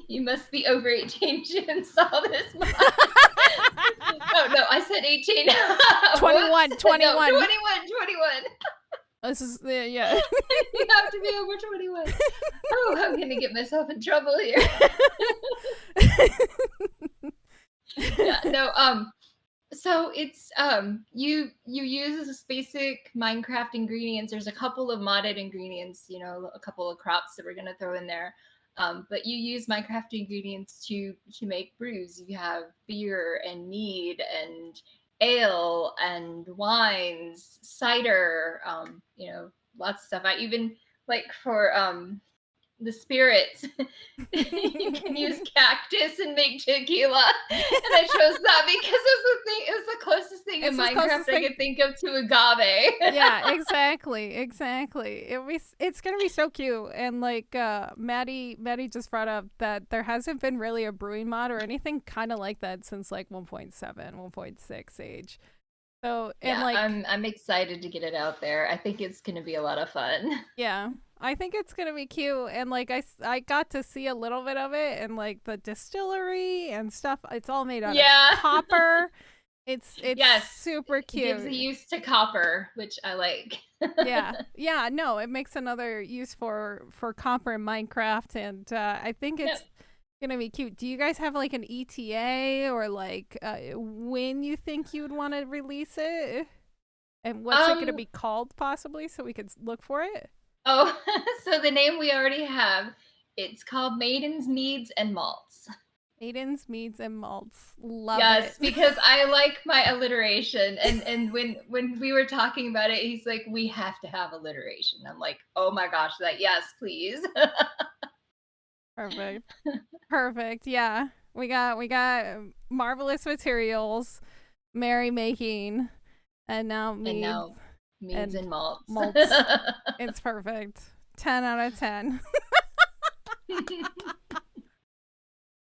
You must be over 18 to install this mod. Oh no, I said 18. 21. No, 21. This is yeah. You have to be over 21. Oh, I'm gonna get myself in trouble here. Yeah, no, So it's you use this basic Minecraft ingredients. There's a couple of modded ingredients, a couple of crops that we're gonna throw in there. But you use Minecraft ingredients to make brews. You have beer and mead and ale and wines, cider, lots of stuff. I even like for the spirits. You can use cactus and make tequila, and I chose that because it was the closest thing in It's the Minecraft closest I thing. could think of to agave. Yeah, exactly, exactly. It's gonna be so cute. And like Maddie just brought up that there hasn't been really a brewing mod or anything kind of like that since like 1.7, 1.6 age. So and Yeah, like I'm excited to get it out there. I think it's gonna be a lot of fun. yeah, I think it's gonna be cute. And like I got to see a little bit of it and like the distillery and stuff. It's all made out of Yeah. copper. It's Yes. super It gives a cute. use to copper, which I like. Yeah, yeah, no, it makes another use for copper in Minecraft, and I think Yep. it's gonna be cute. Do you guys have like an ETA or like when you think you would want to release it, and what's it gonna Um be called possibly, so we could look for it? oh, so the name we already have, it's called Maidens, Meads, and Malts. Maidens, meads, and malts. Love it. Yes, because I like my alliteration, and when we were talking about it, he's like, "We have to have alliteration." I'm like, "Oh my gosh, that yes, please." Perfect. Perfect. Yeah, we got marvelous materials, merrymaking, and now And meads now meads and and malts. malts. It's perfect. 10 out of 10.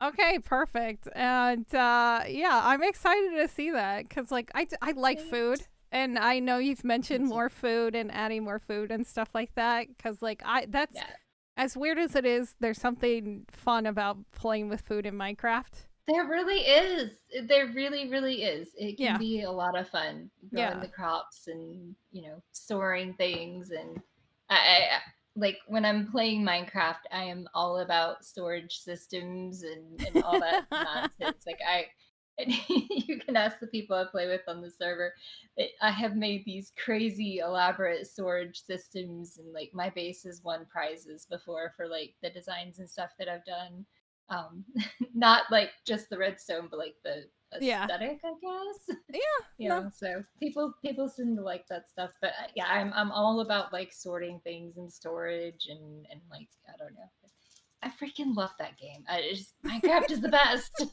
Okay, perfect. And yeah, I'm excited to see that cuz like I like food Thanks. and I know you've Me mentioned too. more food and adding more food and stuff like that cuz like I that's Yeah, as weird as it is, there's something fun about playing with food in Minecraft. there really is. There really, really is. It can Yeah. be a lot of fun growing Yeah. the crops and storing things. And I like when I'm playing Minecraft, I am all about storage systems and all that nonsense. Like you can ask the people I play with on the server. I have made these crazy elaborate storage systems, and like my base has won prizes before for like the designs and stuff that I've done. Um, Not like just the redstone, but like the Yeah. aesthetic, I guess. Yeah. No. So people seem to like that stuff. But yeah, I'm all about like sorting things and storage and like I don't know. I freaking love that game. I just Minecraft is the best.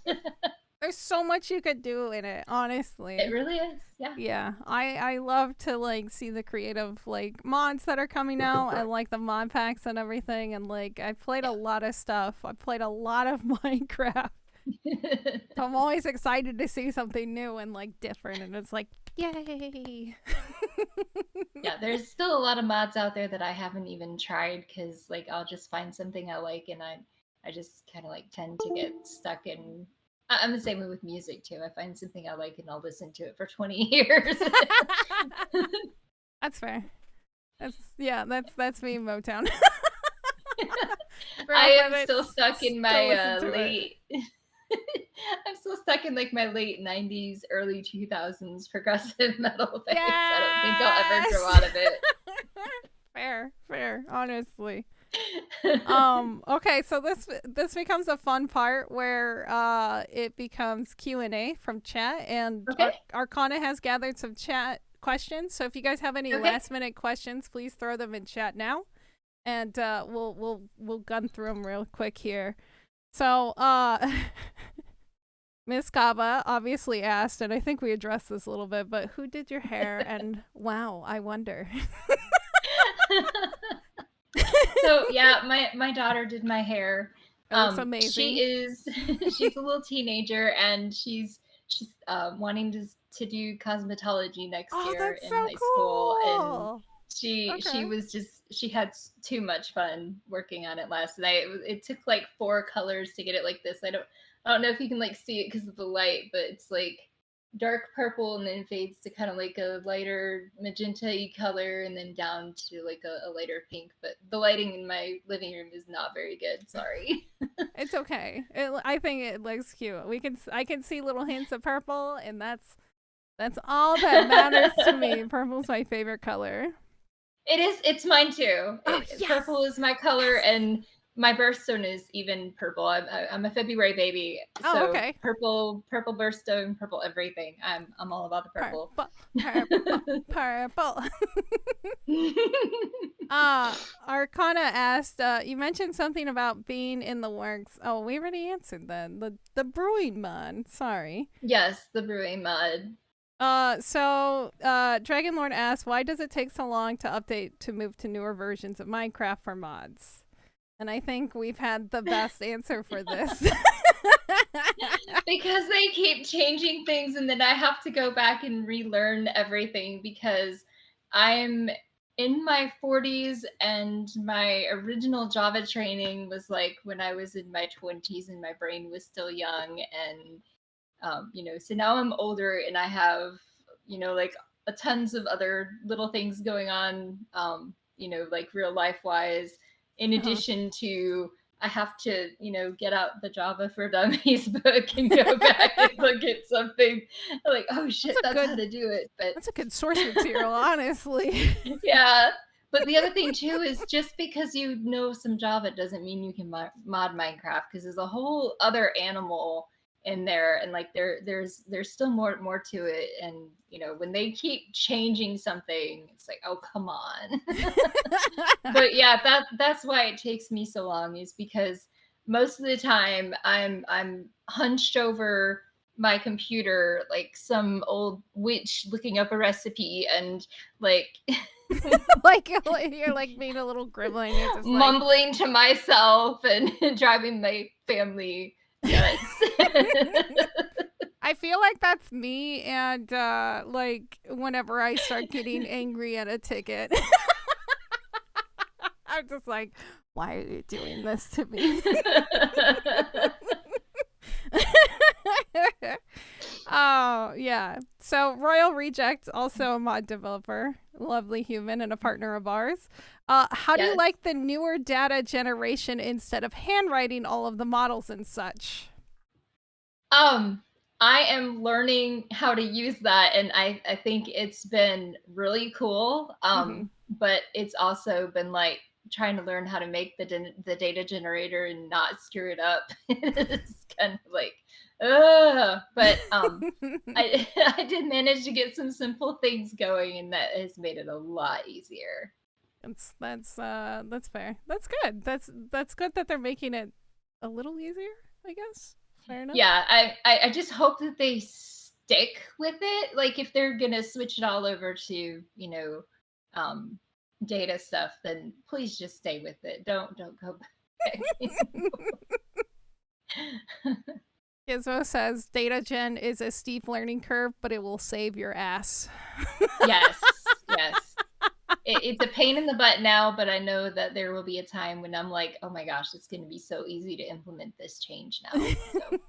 There's so much you could do in it, It honestly. really is. Yeah. Yeah, I love to like see the creative like mods that are coming out and like the mod packs and everything. And like I've played a lot of stuff. I've played a lot of Minecraft. Yeah. So I'm always excited to see something new and like different. And it's like, yay! Yeah, there's still a lot of mods out there that I haven't even tried because like I'll just find something I like and I just kind of like tend to get stuck in. I'm the same way with music too. I find something I like and I'll listen to it for 20 years. That's fair. That's yeah. That's me in Motown. I Grew up am with it. still stuck in Still my listen to it. late. I'm still stuck in like my late 90s, early 2000s progressive metal phase. I don't think I'll ever grow Yes. out of it. Fair, fair. Honestly. Okay, so this becomes a fun part where it becomes Q&A from chat, and Okay. Arcana has gathered some chat questions. So if you guys have any Okay. last minute questions, please throw them in chat now, and we'll gun through them real quick here. So Miss Kaba obviously asked, and I think we addressed this a little bit, but who did your hair? And wow, I wonder. So yeah, my daughter did my hair. It looks amazing. She is she's a little teenager and she's wanting to do cosmetology next Oh, year that's in so high school, and cool. she Okay. was just she had too much fun working on it last night. It took like 4 colors to get it like this. I don't know if you can like see it because of the light, but it's like dark purple and then fades to kind of like a lighter magenta color and then down to like a lighter pink. But the lighting in my living room is not very good. Sorry. It's okay. I think it looks cute. I can see little hints of purple, and That's all that matters to me. Purple's my favorite color. It's mine too. Oh, yes! Purple is my color, Yes! and my birthstone is even purple. I'm a February baby, Oh, so okay. purple birthstone, purple everything. I'm all about the purple. Purple. Arcana asked, you mentioned something about being in the works. Oh, we already answered that. The brewing mod. Sorry. Yes, the brewing mod. Dragon Lord asked, why does it take so long to update to move to newer versions of Minecraft for mods? And I think we've had the best answer for this. Because they keep changing things, and then I have to go back and relearn everything because I'm in my 40s, and my original Java training was like when I was in my 20s and my brain was still young. And so now I'm older and I have, like a tons of other little things going on, like real life wise, in addition to I have to, get out the Java for Dummies book and go back and look at something like, oh shit, that's how to do it. But that's a good source material, honestly. yeah. But the other thing too is just because you know some Java doesn't mean you can mod Minecraft, because there's a whole other animal in there, and like there's still more to it. And when they keep changing something, it's like, oh come on. But yeah, that's why it takes me so long, is because most of the time I'm hunched over my computer like some old witch looking up a recipe, and like like you're like being a little gremlin. You're just mumbling to myself and driving my family nuts. I feel like that's me, and like whenever I start getting angry at a ticket, I'm just like, why are you doing this to me? Oh, yeah. So Royal Reject, also a mod developer, lovely human and a partner of ours. How do you like the newer data generation instead of handwriting all of the models and such? I am learning how to use that, and I think it's been really cool. But it's also been like trying to learn how to make the data generator and not screw it up. It's kind of like, but I did manage to get some simple things going, and that has made it a lot easier. That's fair. That's good. That's good that they're making it a little easier, I guess. Fair enough. Yeah, I just hope that they stick with it. Like if they're gonna switch it all over to data stuff, then please just stay with it. Don't go back. Gizmo says data gen is a steep learning curve, but it will save your ass. Yes. It's a pain in the butt now, but I know that there will be a time when I'm like, oh my gosh, it's going to be so easy to implement this change now. So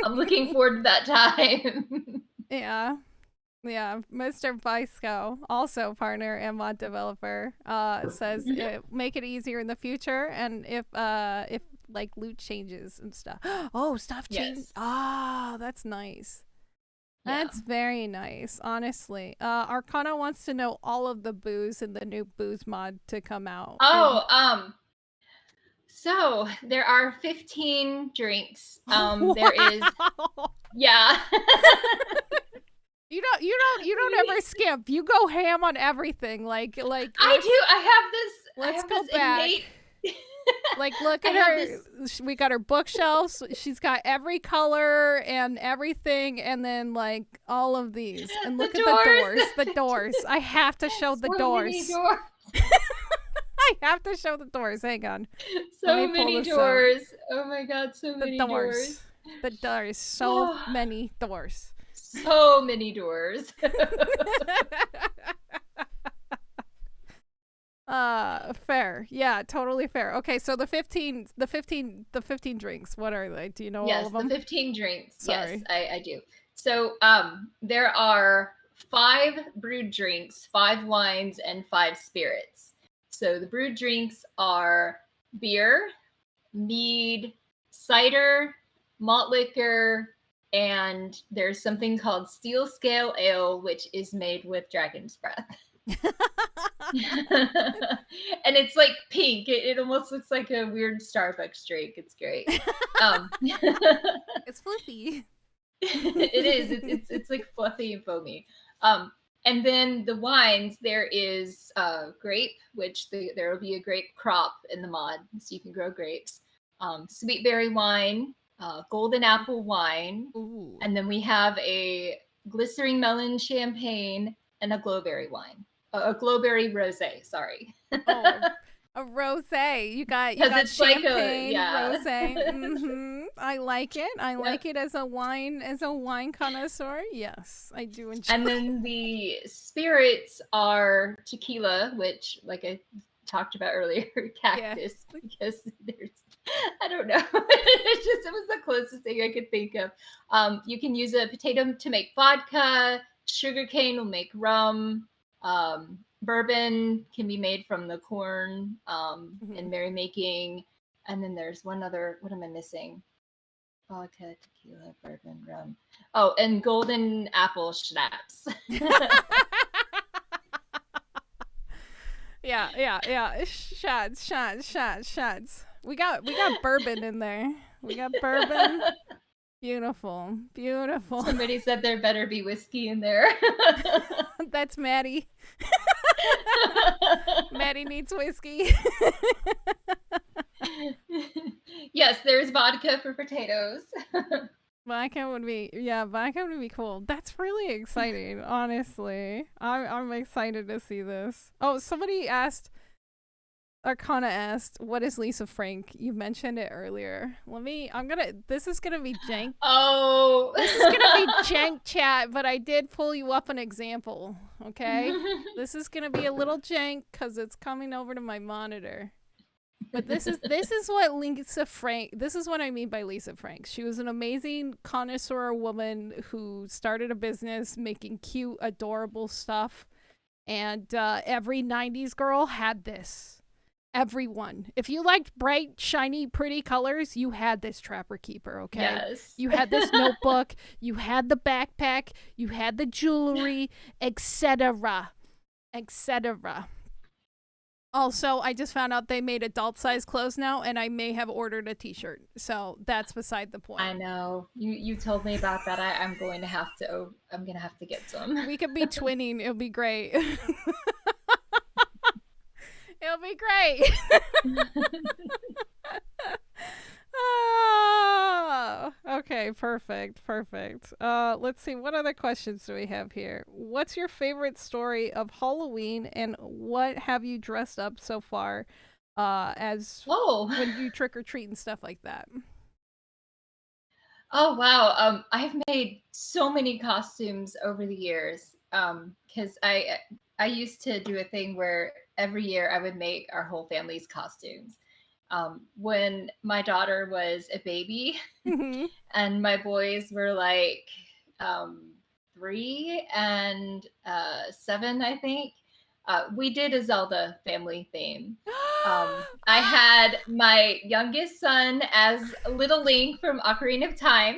I'm looking forward to that time. Yeah. Mr. Visco, also partner and mod developer, says make it easier in the future, and if like loot changes and stuff. Oh, stuff changes. Oh, that's nice. That's very nice, honestly. Arcana wants to know all of the booze in the new booze mod to come out. So there are 15 drinks. There is, yeah. You don't ever skip. You go ham on everything. Like I do. I have this. Let's go back. Innate... Like, look at her. We got her bookshelves. She's got every color and everything, and then like all of these. And look at the doors. The doors. I have to show the doors. Many doors. I have to show the doors. Hang on. So many doors. Oh my god, so many doors. The doors. So many doors. So many doors. Fair. Yeah, totally fair. Okay, so the 15 drinks, what are they? Do you know all of them? Yes, the 15 drinks. Sorry. Yes, I do. So, there are 5 brewed drinks, 5 wines, and 5 spirits. So the brewed drinks are beer, mead, cider, malt liquor, and there's something called Steel Scale Ale, which is made with dragon's breath. And it's like pink. It almost looks like a weird Starbucks drink. It's great. It's fluffy. It is. It's like fluffy and foamy. And then the wines, there is grape, which there will be a grape crop in the mod, so you can grow grapes. Sweet berry wine, golden apple wine, Ooh. and then we have a glycerine melon champagne and a glowberry wine. A glowberry rosé, sorry. Oh, a rosé. You got it's like champagne, yeah. rosé. I like it. I like it as a wine connoisseur. Yes, I do enjoy. And then the spirits are tequila, which, like I talked about earlier, cactus, because there's, I don't know. It was the closest thing I could think of. You can use a potato to make vodka. Sugarcane will make rum. Bourbon can be made from the corn in Merrymaking. And then there's one other, what am I missing? Vodka, tequila, bourbon, rum. Oh, and golden apple schnapps. Yeah. Shots. We got bourbon in there. We got bourbon. Beautiful. Somebody said there better be whiskey in there. That's Maddie. Maddie needs whiskey. Yes, there's vodka for potatoes. Vodka would be cool. That's really exciting, honestly. I'm excited to see this. Oh, somebody asked, Arcana asked, what is Lisa Frank? You mentioned it earlier. This is gonna be jank. Oh. This is gonna be jank chat, but I did pull you up an example, okay? This is gonna be a little jank because it's coming over to my monitor. But this is what Lisa Frank, this is what I mean by Lisa Frank. She was an amazing connoisseur woman who started a business making cute, adorable stuff. And every 90s girl had this. Everyone. If you liked bright, shiny, pretty colors, you had this Trapper Keeper, okay? Yes. You had this notebook, you had the backpack, you had the jewelry, etc. etc. Also, I just found out they made adult size clothes now, and I may have ordered a t-shirt. So that's beside the point. I know. You told me about that. I'm going to have to get some. We could be twinning. It'll be great. It'll be great. Oh, okay, perfect. Let's see, what other questions do we have here? What's your favorite story of Halloween, and what have you dressed up so far when you trick or treat and stuff like that? Oh wow. I've made so many costumes over the years. Because I used to do a thing where every year I would make our whole family's costumes. When my daughter was a baby and my boys were like 3 and 7, I think, we did a Zelda family theme. I had my youngest son as Little Link from Ocarina of Time,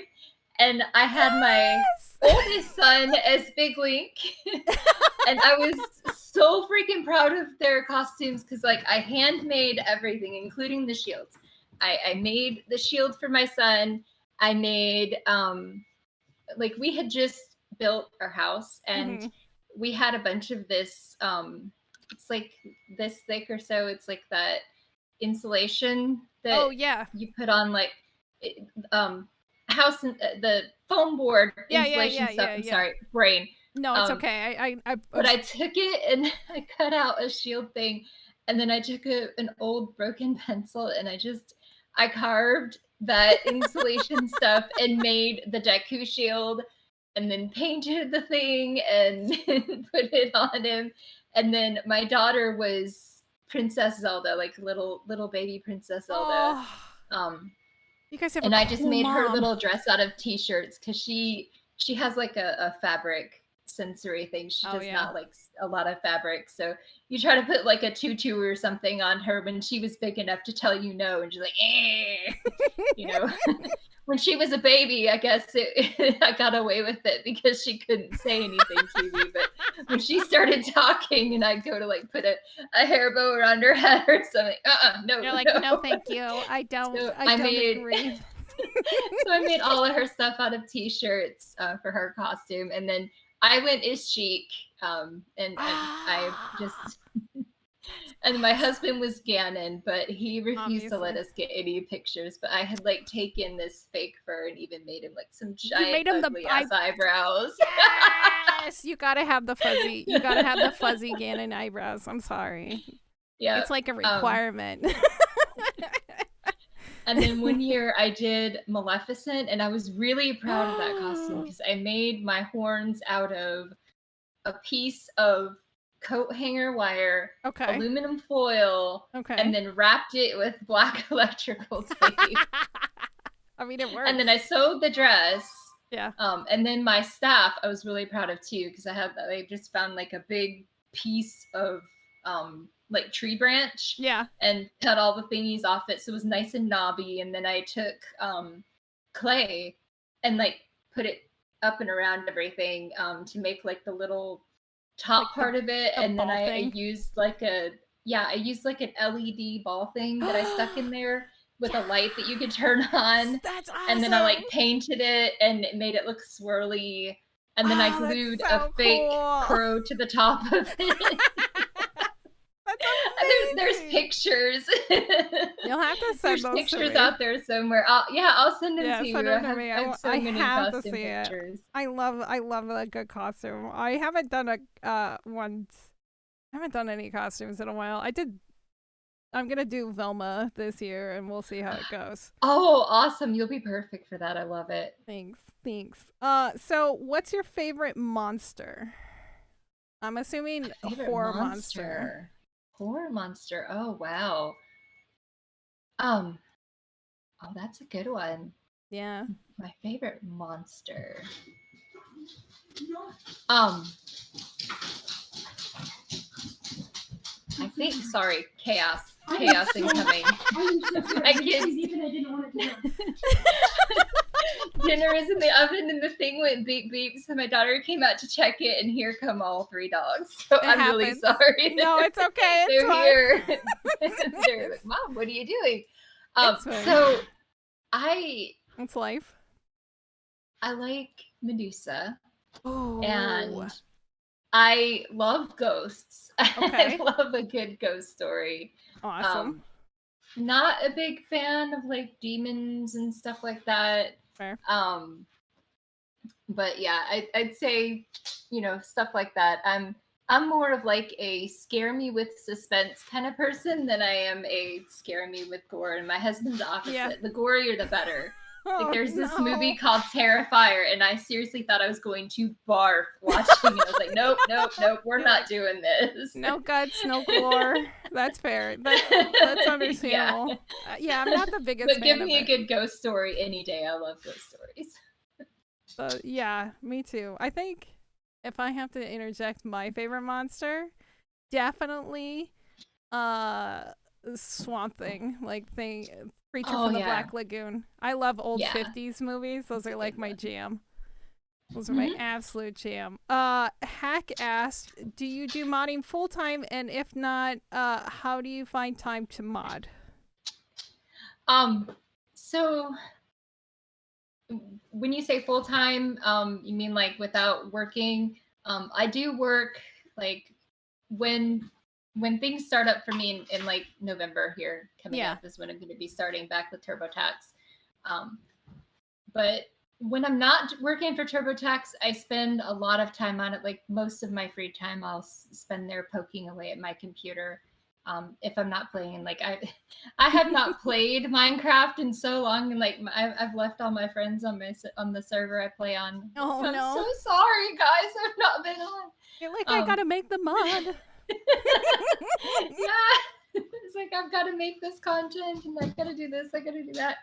and I had my oldest son as Big Link. And I was so freaking proud of their costumes because, like, I handmade everything, including the shields. I made the shield for my son. I made, we had just built our house, and we had a bunch of this, it's like this thick or so. It's like that insulation that you put on, like, house, the foam board insulation stuff. I'm sorry, brain. No, it's okay. But I took it and I cut out a shield thing, and then I took an old broken pencil and I carved that insulation stuff and made the Deku shield, and then painted the thing and put it on him. And then my daughter was Princess Zelda, like little baby Princess Zelda. You guys have and I just made mom. her little dress out of t-shirts because she has like a fabric sensory thing. She does not like a lot of fabric, so you try to put like a tutu or something on her when she was big enough to tell you no, and she's like, you know. when she was a baby, I guess I got away with it because she couldn't say anything to me. But when she started talking and I'd go to like put a hair bow around her head or something, no, You're like, no. no, thank you. I don't agree. So I made all of her stuff out of t-shirts for her costume, and then I went as Chic, and I just and my husband was Ganon, but he refused to let us get any pictures. But I had like taken this fake fur and even made him like some giant ugly ass eyebrows. Yes, you gotta have the fuzzy. You gotta have the fuzzy Ganon eyebrows. I'm sorry. Yeah, it's like a requirement. And then one year I did Maleficent, and I was really proud of that costume because I made my horns out of a piece of coat hanger wire, aluminum foil, and then wrapped it with black electrical tape. I mean, it works. And then I sewed the dress. Yeah. And then my staff, I was really proud of too, because I just found like a big piece of like tree branch. Yeah. And cut all the thingies off it, so it was nice and knobby. And then I took clay and like put it up and around everything to make like the little top like part of it. And then I used like an LED ball thing that I stuck in there with a light that you could turn on. That's awesome. And then I like painted it and it made it look swirly. And then I glued a fake crow to the top of it. There's pictures. You'll have to send those pictures out there somewhere. I'll send them to you. Send them to me. I have to see pictures. It. I love a good costume. I haven't done I haven't done any costumes in a while. I'm gonna do Velma this year, and we'll see how it goes. Oh, awesome! You'll be perfect for that. I love it. Thanks. So what's your favorite monster? I'm assuming horror monster. Horror monster. Oh, wow. Oh, that's a good one. Yeah. My favorite monster. I think, sorry, chaos incoming. My kids. I didn't want to do Dinner is in the oven and the thing went beep beep, so my daughter came out to check it, and here come all 3 dogs. So I'm really sorry. No, it's okay. They're here. They're like, Mom, what are you doing? So it's life. I like Medusa. Oh. And I love ghosts. Okay. I love a good ghost story. Awesome. Not a big fan of like demons and stuff like that. Fair. But yeah, I'd say, stuff like that. I'm more of like a scare me with suspense kind of person than I am a scare me with gore. And my husband's the opposite. Yeah. The gorier the better. Like there's this movie called Terrifier, and I seriously thought I was going to barf watching it. I was like, nope, we're not doing this. No guts, no gore. That's fair. That's understandable. Yeah, I'm not the biggest fan of it. But give me a good ghost story any day. I love ghost stories. Yeah, me too. I think if I have to interject my favorite monster, definitely Swamp Thing. Creature from the Black Lagoon. I love old 50s movies. Those are like my jam. Those are my absolute jam. Hack asked, do you do modding full time? And if not, how do you find time to mod? So when you say full time, you mean like without working? I do work like when things start up for me in like November here coming up is when I'm going to be starting back with TurboTax. But when I'm not working for TurboTax, I spend a lot of time on it. Like most of my free time, I'll spend there poking away at my computer. If I'm not playing, like I have not played Minecraft in so long, and like I've left all my friends on the server I play on. Oh no! I'm so sorry, guys. I've not been on. You're like, I gotta make the mod. Yeah, it's like I've got to make this content, and I've got to do this, I got to do that.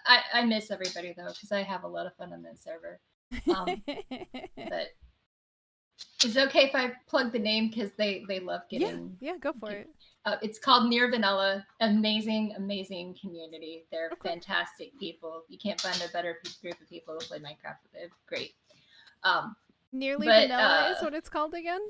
I miss everybody though, because I have a lot of fun on that server. But it's okay if I plug the name because they love getting. Yeah, go for it. It's called Near Vanilla. Amazing community. They're fantastic people. You can't find a better group of people to play Minecraft with. They're great. Nearly Vanilla is what it's called again?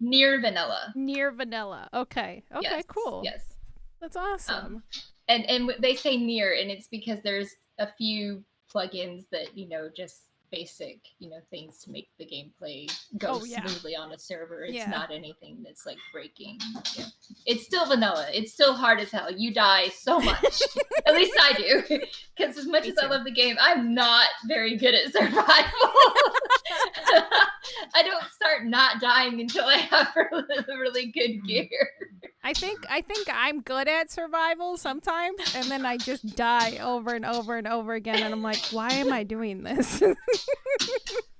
Near Vanilla. Near Vanilla. Okay. Yes, cool. Yes. That's awesome. And they say near, and it's because there's a few plugins that, just basic, things to make the gameplay go smoothly on a server. It's not anything that's like breaking. Yeah. It's still vanilla. It's still hard as hell. You die so much. At least I do. Because as much as I love the game, I'm not very good at survival. I don't start not dying until I have really good gear. I think I'm good at survival sometimes, and then I just die over and over and over again, and I'm like, why am I doing this?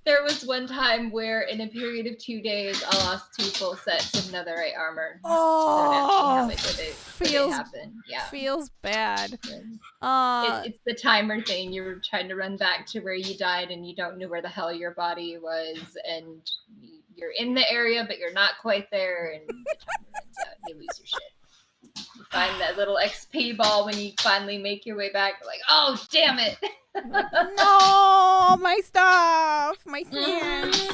There was one time where in a period of 2 days, I lost 2 full sets of netherite armor. Oh, feels bad. It's the timer thing. You're trying to run back to where you died, and you don't know where the hell your body was, and you're in the area, but you're not quite there, and the timer runs out, and you lose your shit. You find that little XP ball when you finally make your way back. You're like, oh, damn it. Like, no, my stuff, my hands.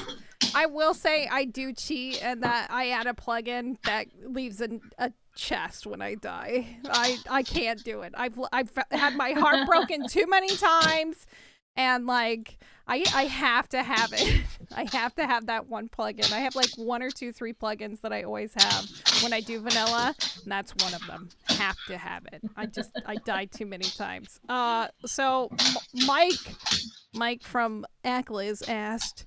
I will say I do cheat, and that I add a plugin that leaves a chest when I die. I can't do it. I've had my heart broken too many times, and like I have to have it. I have to have that one plugin. I have like 1 or 2, 3 plugins that I always have when I do vanilla, and that's one of them. Have to have it. I died too many times. So Mike from Akliz asked,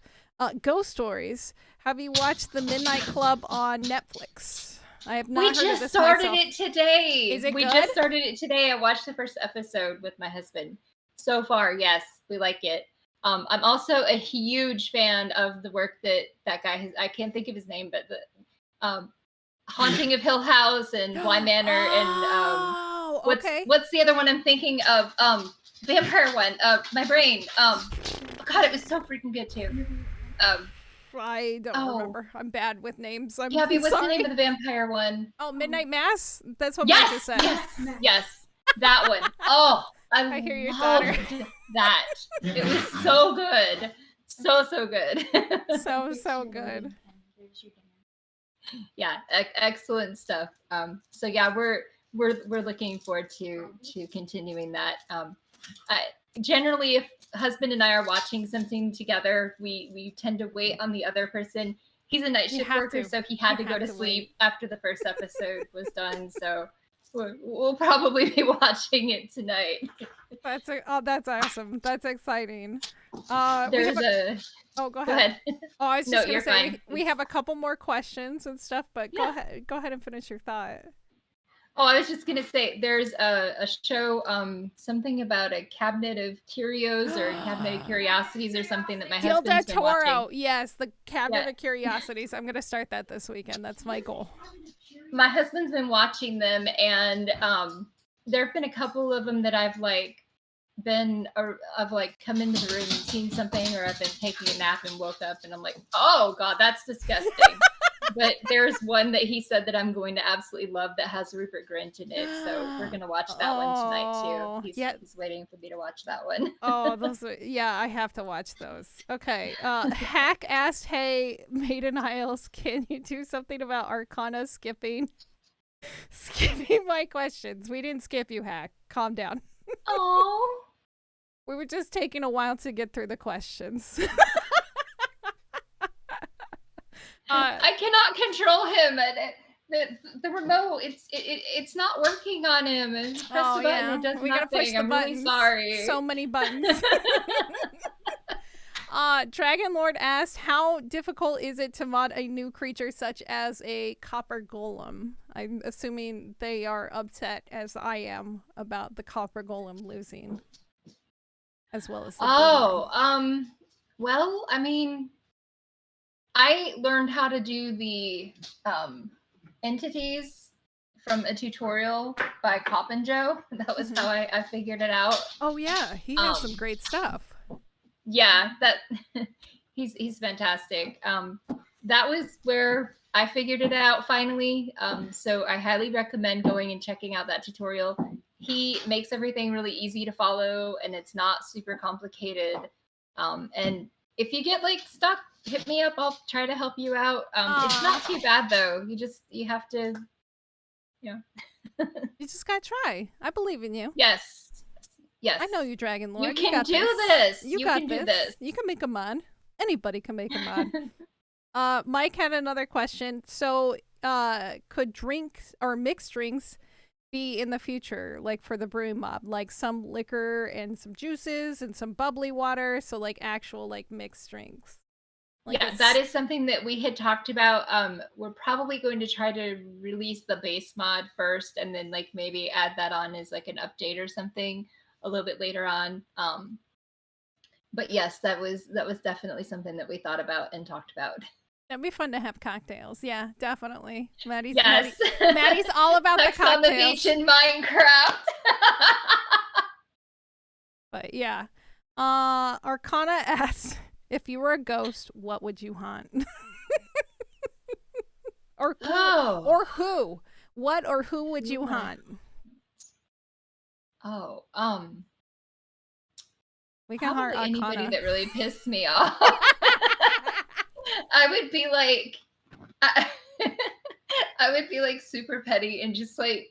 Ghost Stories, have you watched The Midnight Club on Netflix? I have not heard of this. We just started it today. Is it good? We just started it today. I watched the first episode with my husband. So far, yes, we like it. I'm also a huge fan of the work that guy has. I can't think of his name, but the Haunting of Hill House and Bly Manor and what's the other one I'm thinking of? Vampire one. My brain. God, it was so freaking good too. I don't remember. I'm bad with names. But what's the name of the vampire one? Oh, Midnight Mass? That's what Mike just said. Yes, that one. Oh, I hear your daughter. That. It was so good. So good. so good. Yeah, excellent stuff. So yeah, we're looking forward to continuing that. Generally, if husband and I are watching something together, we tend to wait on the other person. He's a night shift worker, so he had to go to sleep after the first episode was done. So we'll probably be watching it tonight. That's awesome. That's exciting. Go ahead. Oh, I was just gonna say we have a couple more questions and stuff, but go ahead and finish your thought. Oh, I was just gonna say there's a show, something about a cabinet of curios or cabinet of curiosities or something that my husband's been watching. Yes, the cabinet of curiosities. I'm gonna start that this weekend. That's my goal. My husband's been watching them, and there have been a couple of them that I've come into the room and seen something, or I've been taking a nap and woke up and I'm like, oh God, that's disgusting. But there's one that he said that I'm going to absolutely love that has Rupert Grint in it. So we're going to watch that one tonight too. He's waiting for me to watch that one. I have to watch those. Okay. Hack asked, hey, Maideniles, can you do something about Arcana skipping my questions? We didn't skip you, Hack. Calm down. Oh. We were just taking a while to get through the questions. I cannot control him. The remote, it's not working on him. Press the button, it does nothing. I'm really sorry. So many buttons. Dragon Lord asked, how difficult is it to mod a new creature such as a copper golem? I'm assuming they are upset as I am about the copper golem losing, as well as the well, I mean, I learned how to do the entities from a tutorial by Coppin Joe. That was how I figured it out. Oh yeah, he has some great stuff. Yeah, that he's fantastic. that was where I figured it out finally. So I highly recommend going and checking out that tutorial. He makes everything really easy to follow, and it's not super complicated. And if you get like stuck, hit me up. I'll try to help you out. It's not too bad though. You have to, you know. You just gotta try. I believe in you. Yes. Yes. I know you, Dragon Lord. You can do this. You can do this. You can make a mod. Anybody can make a mod. Mike had another question. So, could drinks or mixed drinks be in the future, like for the brewing mob, like some liquor and some juices and some bubbly water? So, like actual like mixed drinks. Like yeah, that is something that we had talked about. We're probably going to try to release the base mod first, and then like maybe add that on as like an update or something a little bit later on. But yes, that was definitely something that we thought about and talked about. That'd be fun to have cocktails. Yeah, definitely. Maddie's all about the cocktails. On the beach in Minecraft. But yeah. Arcana asked, if you were a ghost, what would you haunt? Or who? What or who would you haunt? Oh, we can haunt anybody that really pissed me off. I would be like, I would be like super petty and just like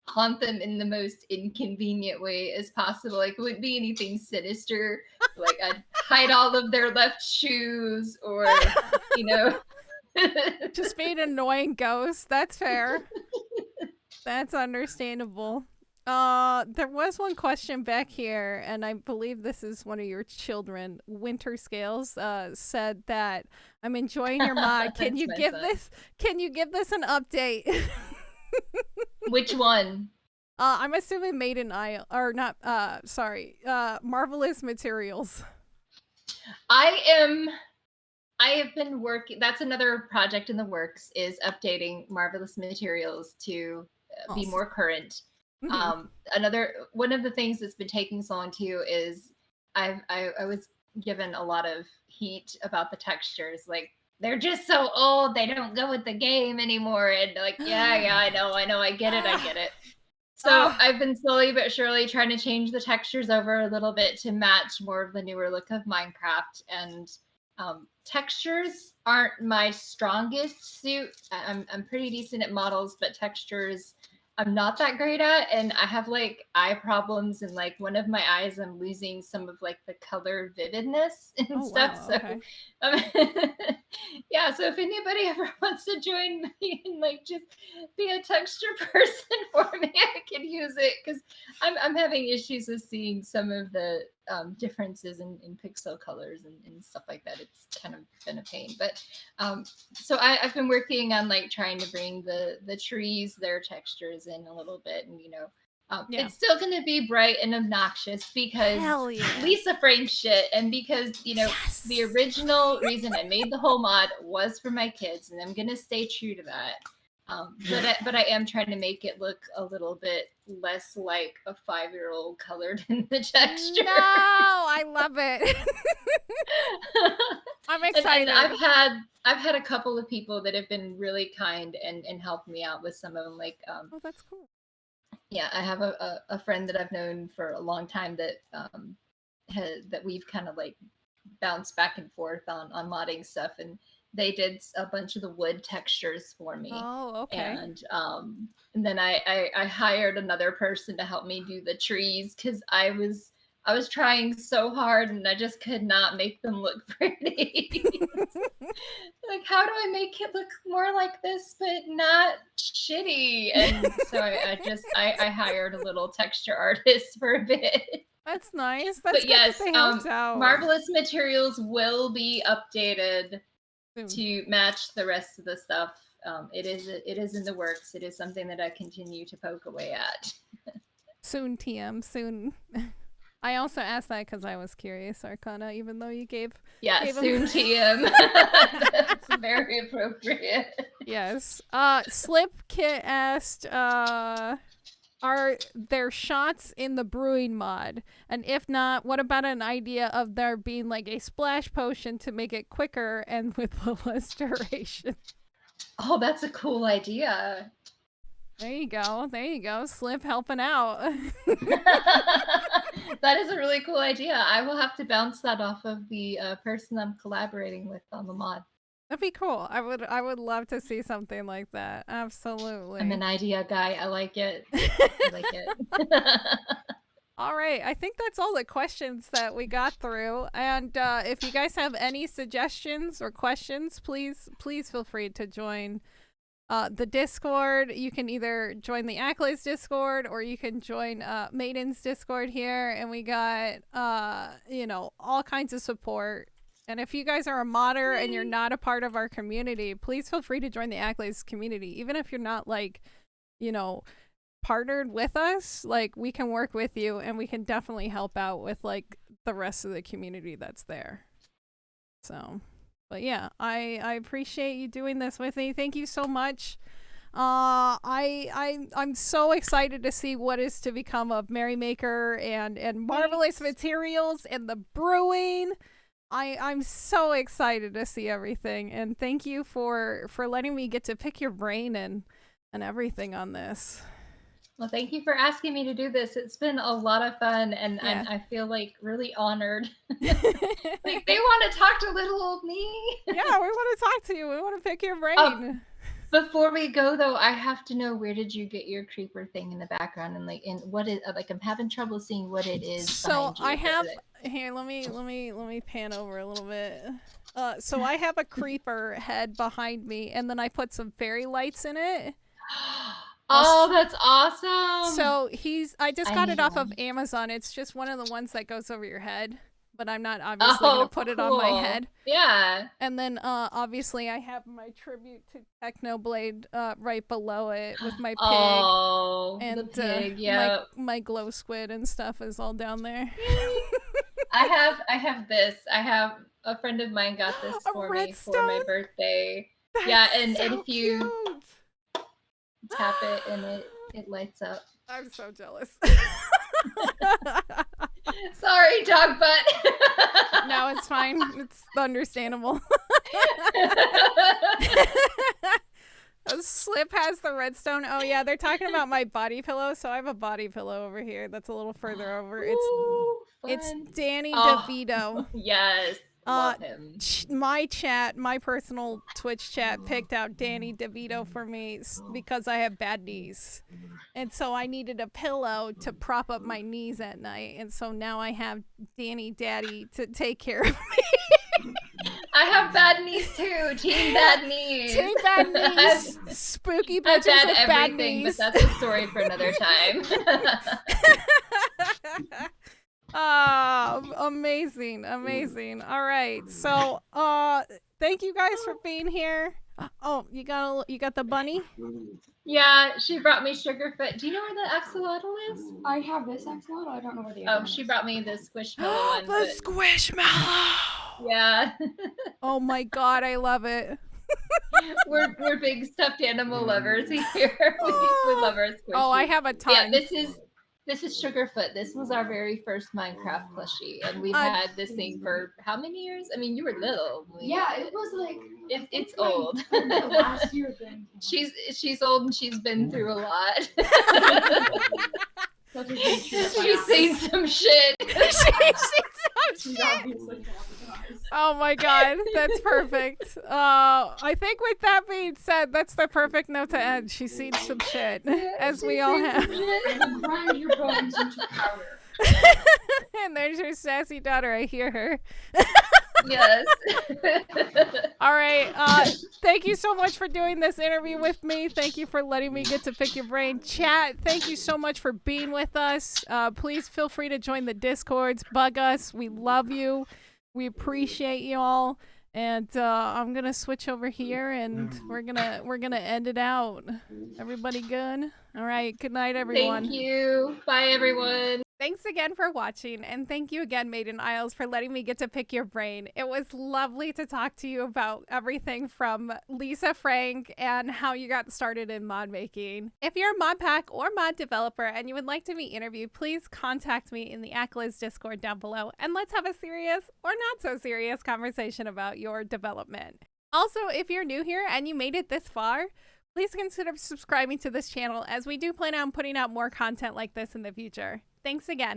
haunt them in the most inconvenient way as possible. Like, it wouldn't be anything sinister. Like, I'd hide all of their left shoes, or you know, just be an annoying ghost. That's fair. That's understandable. There was one question back here, and I believe this is one of your children. Winter Scales said that I'm enjoying your mod. Can you give this an update? Which one? I'm assuming Maideniles, or not. Marvelous Materials. I have been working. That's another project in the works. Is updating Marvelous Materials to be more current. Another one of the things that's been taking so long too is I was given a lot of heat about the textures. Like, they're just so old, they don't go with the game anymore. And like, yeah, I know, I get it. So I've been slowly but surely trying to change the textures over a little bit to match more of the newer look of Minecraft. And textures aren't my strongest suit. I'm pretty decent at models, but textures I'm not that great at, and I have like eye problems, and like one of my eyes I'm losing some of like the color vividness and stuff. Wow, okay. So yeah, so if anybody ever wants to join me and like just be a texture person for me, I could use it, because I'm having issues with seeing some of the differences in pixel colors and stuff like that. It's kind of been a pain, but so I've been working on like trying to bring the trees, their textures in a little bit, and it's still going to be bright and obnoxious because Lisa Frank shit, and because the original reason I made the whole mod was for my kids, and I'm going to stay true to that. But I am trying to make it look a little bit less like a 5-year-old colored in the texture. No, I love it. I'm excited. And I've had a couple of people that have been really kind and helped me out with some of them. Like, oh, that's cool. Yeah, I have a friend that I've known for a long time that we've kind of like bounced back and forth on modding stuff, and they did a bunch of the wood textures for me. Oh, okay. And then I hired another person to help me do the trees, because I was trying so hard and I just could not make them look pretty. Like, how do I make it look more like this but not shitty? And so I hired a little texture artist for a bit. That's nice. That's but yes, Marvelous Materials will be updated to match the rest of the stuff. It is in the works. It is something that I continue to poke away at. Soon, TM, soon. I also asked that because I was curious, Arcana, even though you gave soon TM. That's very appropriate. Yes. Slip Kit asked, are there shots in the brewing mod? And if not, what about an idea of there being like a splash potion to make it quicker and with less duration? Oh, that's a cool idea. There you go. There you go. Slip helping out. That is a really cool idea. I will have to bounce that off of the person I'm collaborating with on the mod. That'd be cool. I would love to see something like that. Absolutely. I'm an idea guy. I like it. I like it. All right. I think that's all the questions that we got through. And if you guys have any suggestions or questions, please feel free to join the Discord. You can either join the Akliz Discord or you can join Maiden's Discord here. And we got, all kinds of support. And if you guys are a modder and you're not a part of our community, please feel free to join the Akliz community. Even if you're not partnered with us, like we can work with you and we can definitely help out with like the rest of the community that's there. So, but yeah, I appreciate you doing this with me. Thank you so much. I'm so excited to see what is to become of Merrymaker and Marvelous Materials and the brewing. I'm so excited to see everything, and thank you for letting me get to pick your brain and everything on this. Well, thank you for asking me to do this. It's been a lot of fun, and I feel like really honored. Like they want to talk to little old me. Yeah, we want to talk to you. We want to pick your brain. Before we go though, I have to know, where did you get your creeper thing in the background, and what is I'm having trouble seeing what it is. So I have here. Let me pan over a little bit. So I have a creeper head behind me, and then I put some fairy lights in it. Oh, that's awesome. So I just got it off of Amazon. It's just one of the ones that goes over your head, but I'm not obviously going to put it on my head. Yeah. And then obviously I have my tribute to Technoblade right below it with my pig. Oh, and the pig, yeah. My glow squid and stuff is all down there. I have this. I have a friend of mine got this for me for my birthday. That's and so if you cute. Tap it and it lights up. I'm so jealous. Sorry, dog butt. No, it's fine. It's understandable. Slip has the redstone. Oh yeah, they're talking about my body pillow. So I have a body pillow over here that's a little further over. It's Danny DeVito. Yes. Love him. My personal Twitch chat picked out Danny DeVito for me because I have bad knees. And so I needed a pillow to prop up my knees at night. And so now I have Danny Daddy to take care of me. I have bad knees too. Team bad knees. Team bad knees. Spooky bitches with bad knees. But that's a story for another time. Amazing. All right. So, thank you guys for being here. Oh, you got the bunny? Yeah, she brought me Sugarfoot. Do you know where the axolotl is? I have this axolotl. I don't know where the other one is. She brought me the Squishmallow one. The Squishmallow. Yeah. Oh my god, I love it. We're big stuffed animal lovers here. We love our squishies. Oh, I have a ton. Yeah, this is Sugarfoot. This was our very first Minecraft plushie, and we've had this thing for how many years? I mean, you were little. Yeah, it was like it's old. Last year thing. She's old and she's been through a lot. She's seen some shit. Oh my god, that's perfect. I think with that being said, that's the perfect note to end. She's seen some shit, as we all have. And grind your bones into powder. And there's your sassy daughter. I hear her. Yes. All right. Thank you so much for doing this interview with me. Thank you for letting me get to pick your brain. Chat, thank you so much for being with us. Please feel free to join the Discords. Bug us. We love you. We appreciate you all. And I'm gonna switch over here, and we're gonna end it out. Everybody good? All right. Good night, everyone. Thank you. Bye, everyone. Thanks again for watching, and thank you again, Maideniles, for letting me get to pick your brain. It was lovely to talk to you about everything from Lisa Frank and how you got started in mod making. If you're a mod pack or mod developer and you would like to be interviewed, please contact me in the Akliz Discord down below, and let's have a serious or not so serious conversation about your development. Also, if you're new here and you made it this far, please consider subscribing to this channel, as we do plan on putting out more content like this in the future. Thanks again.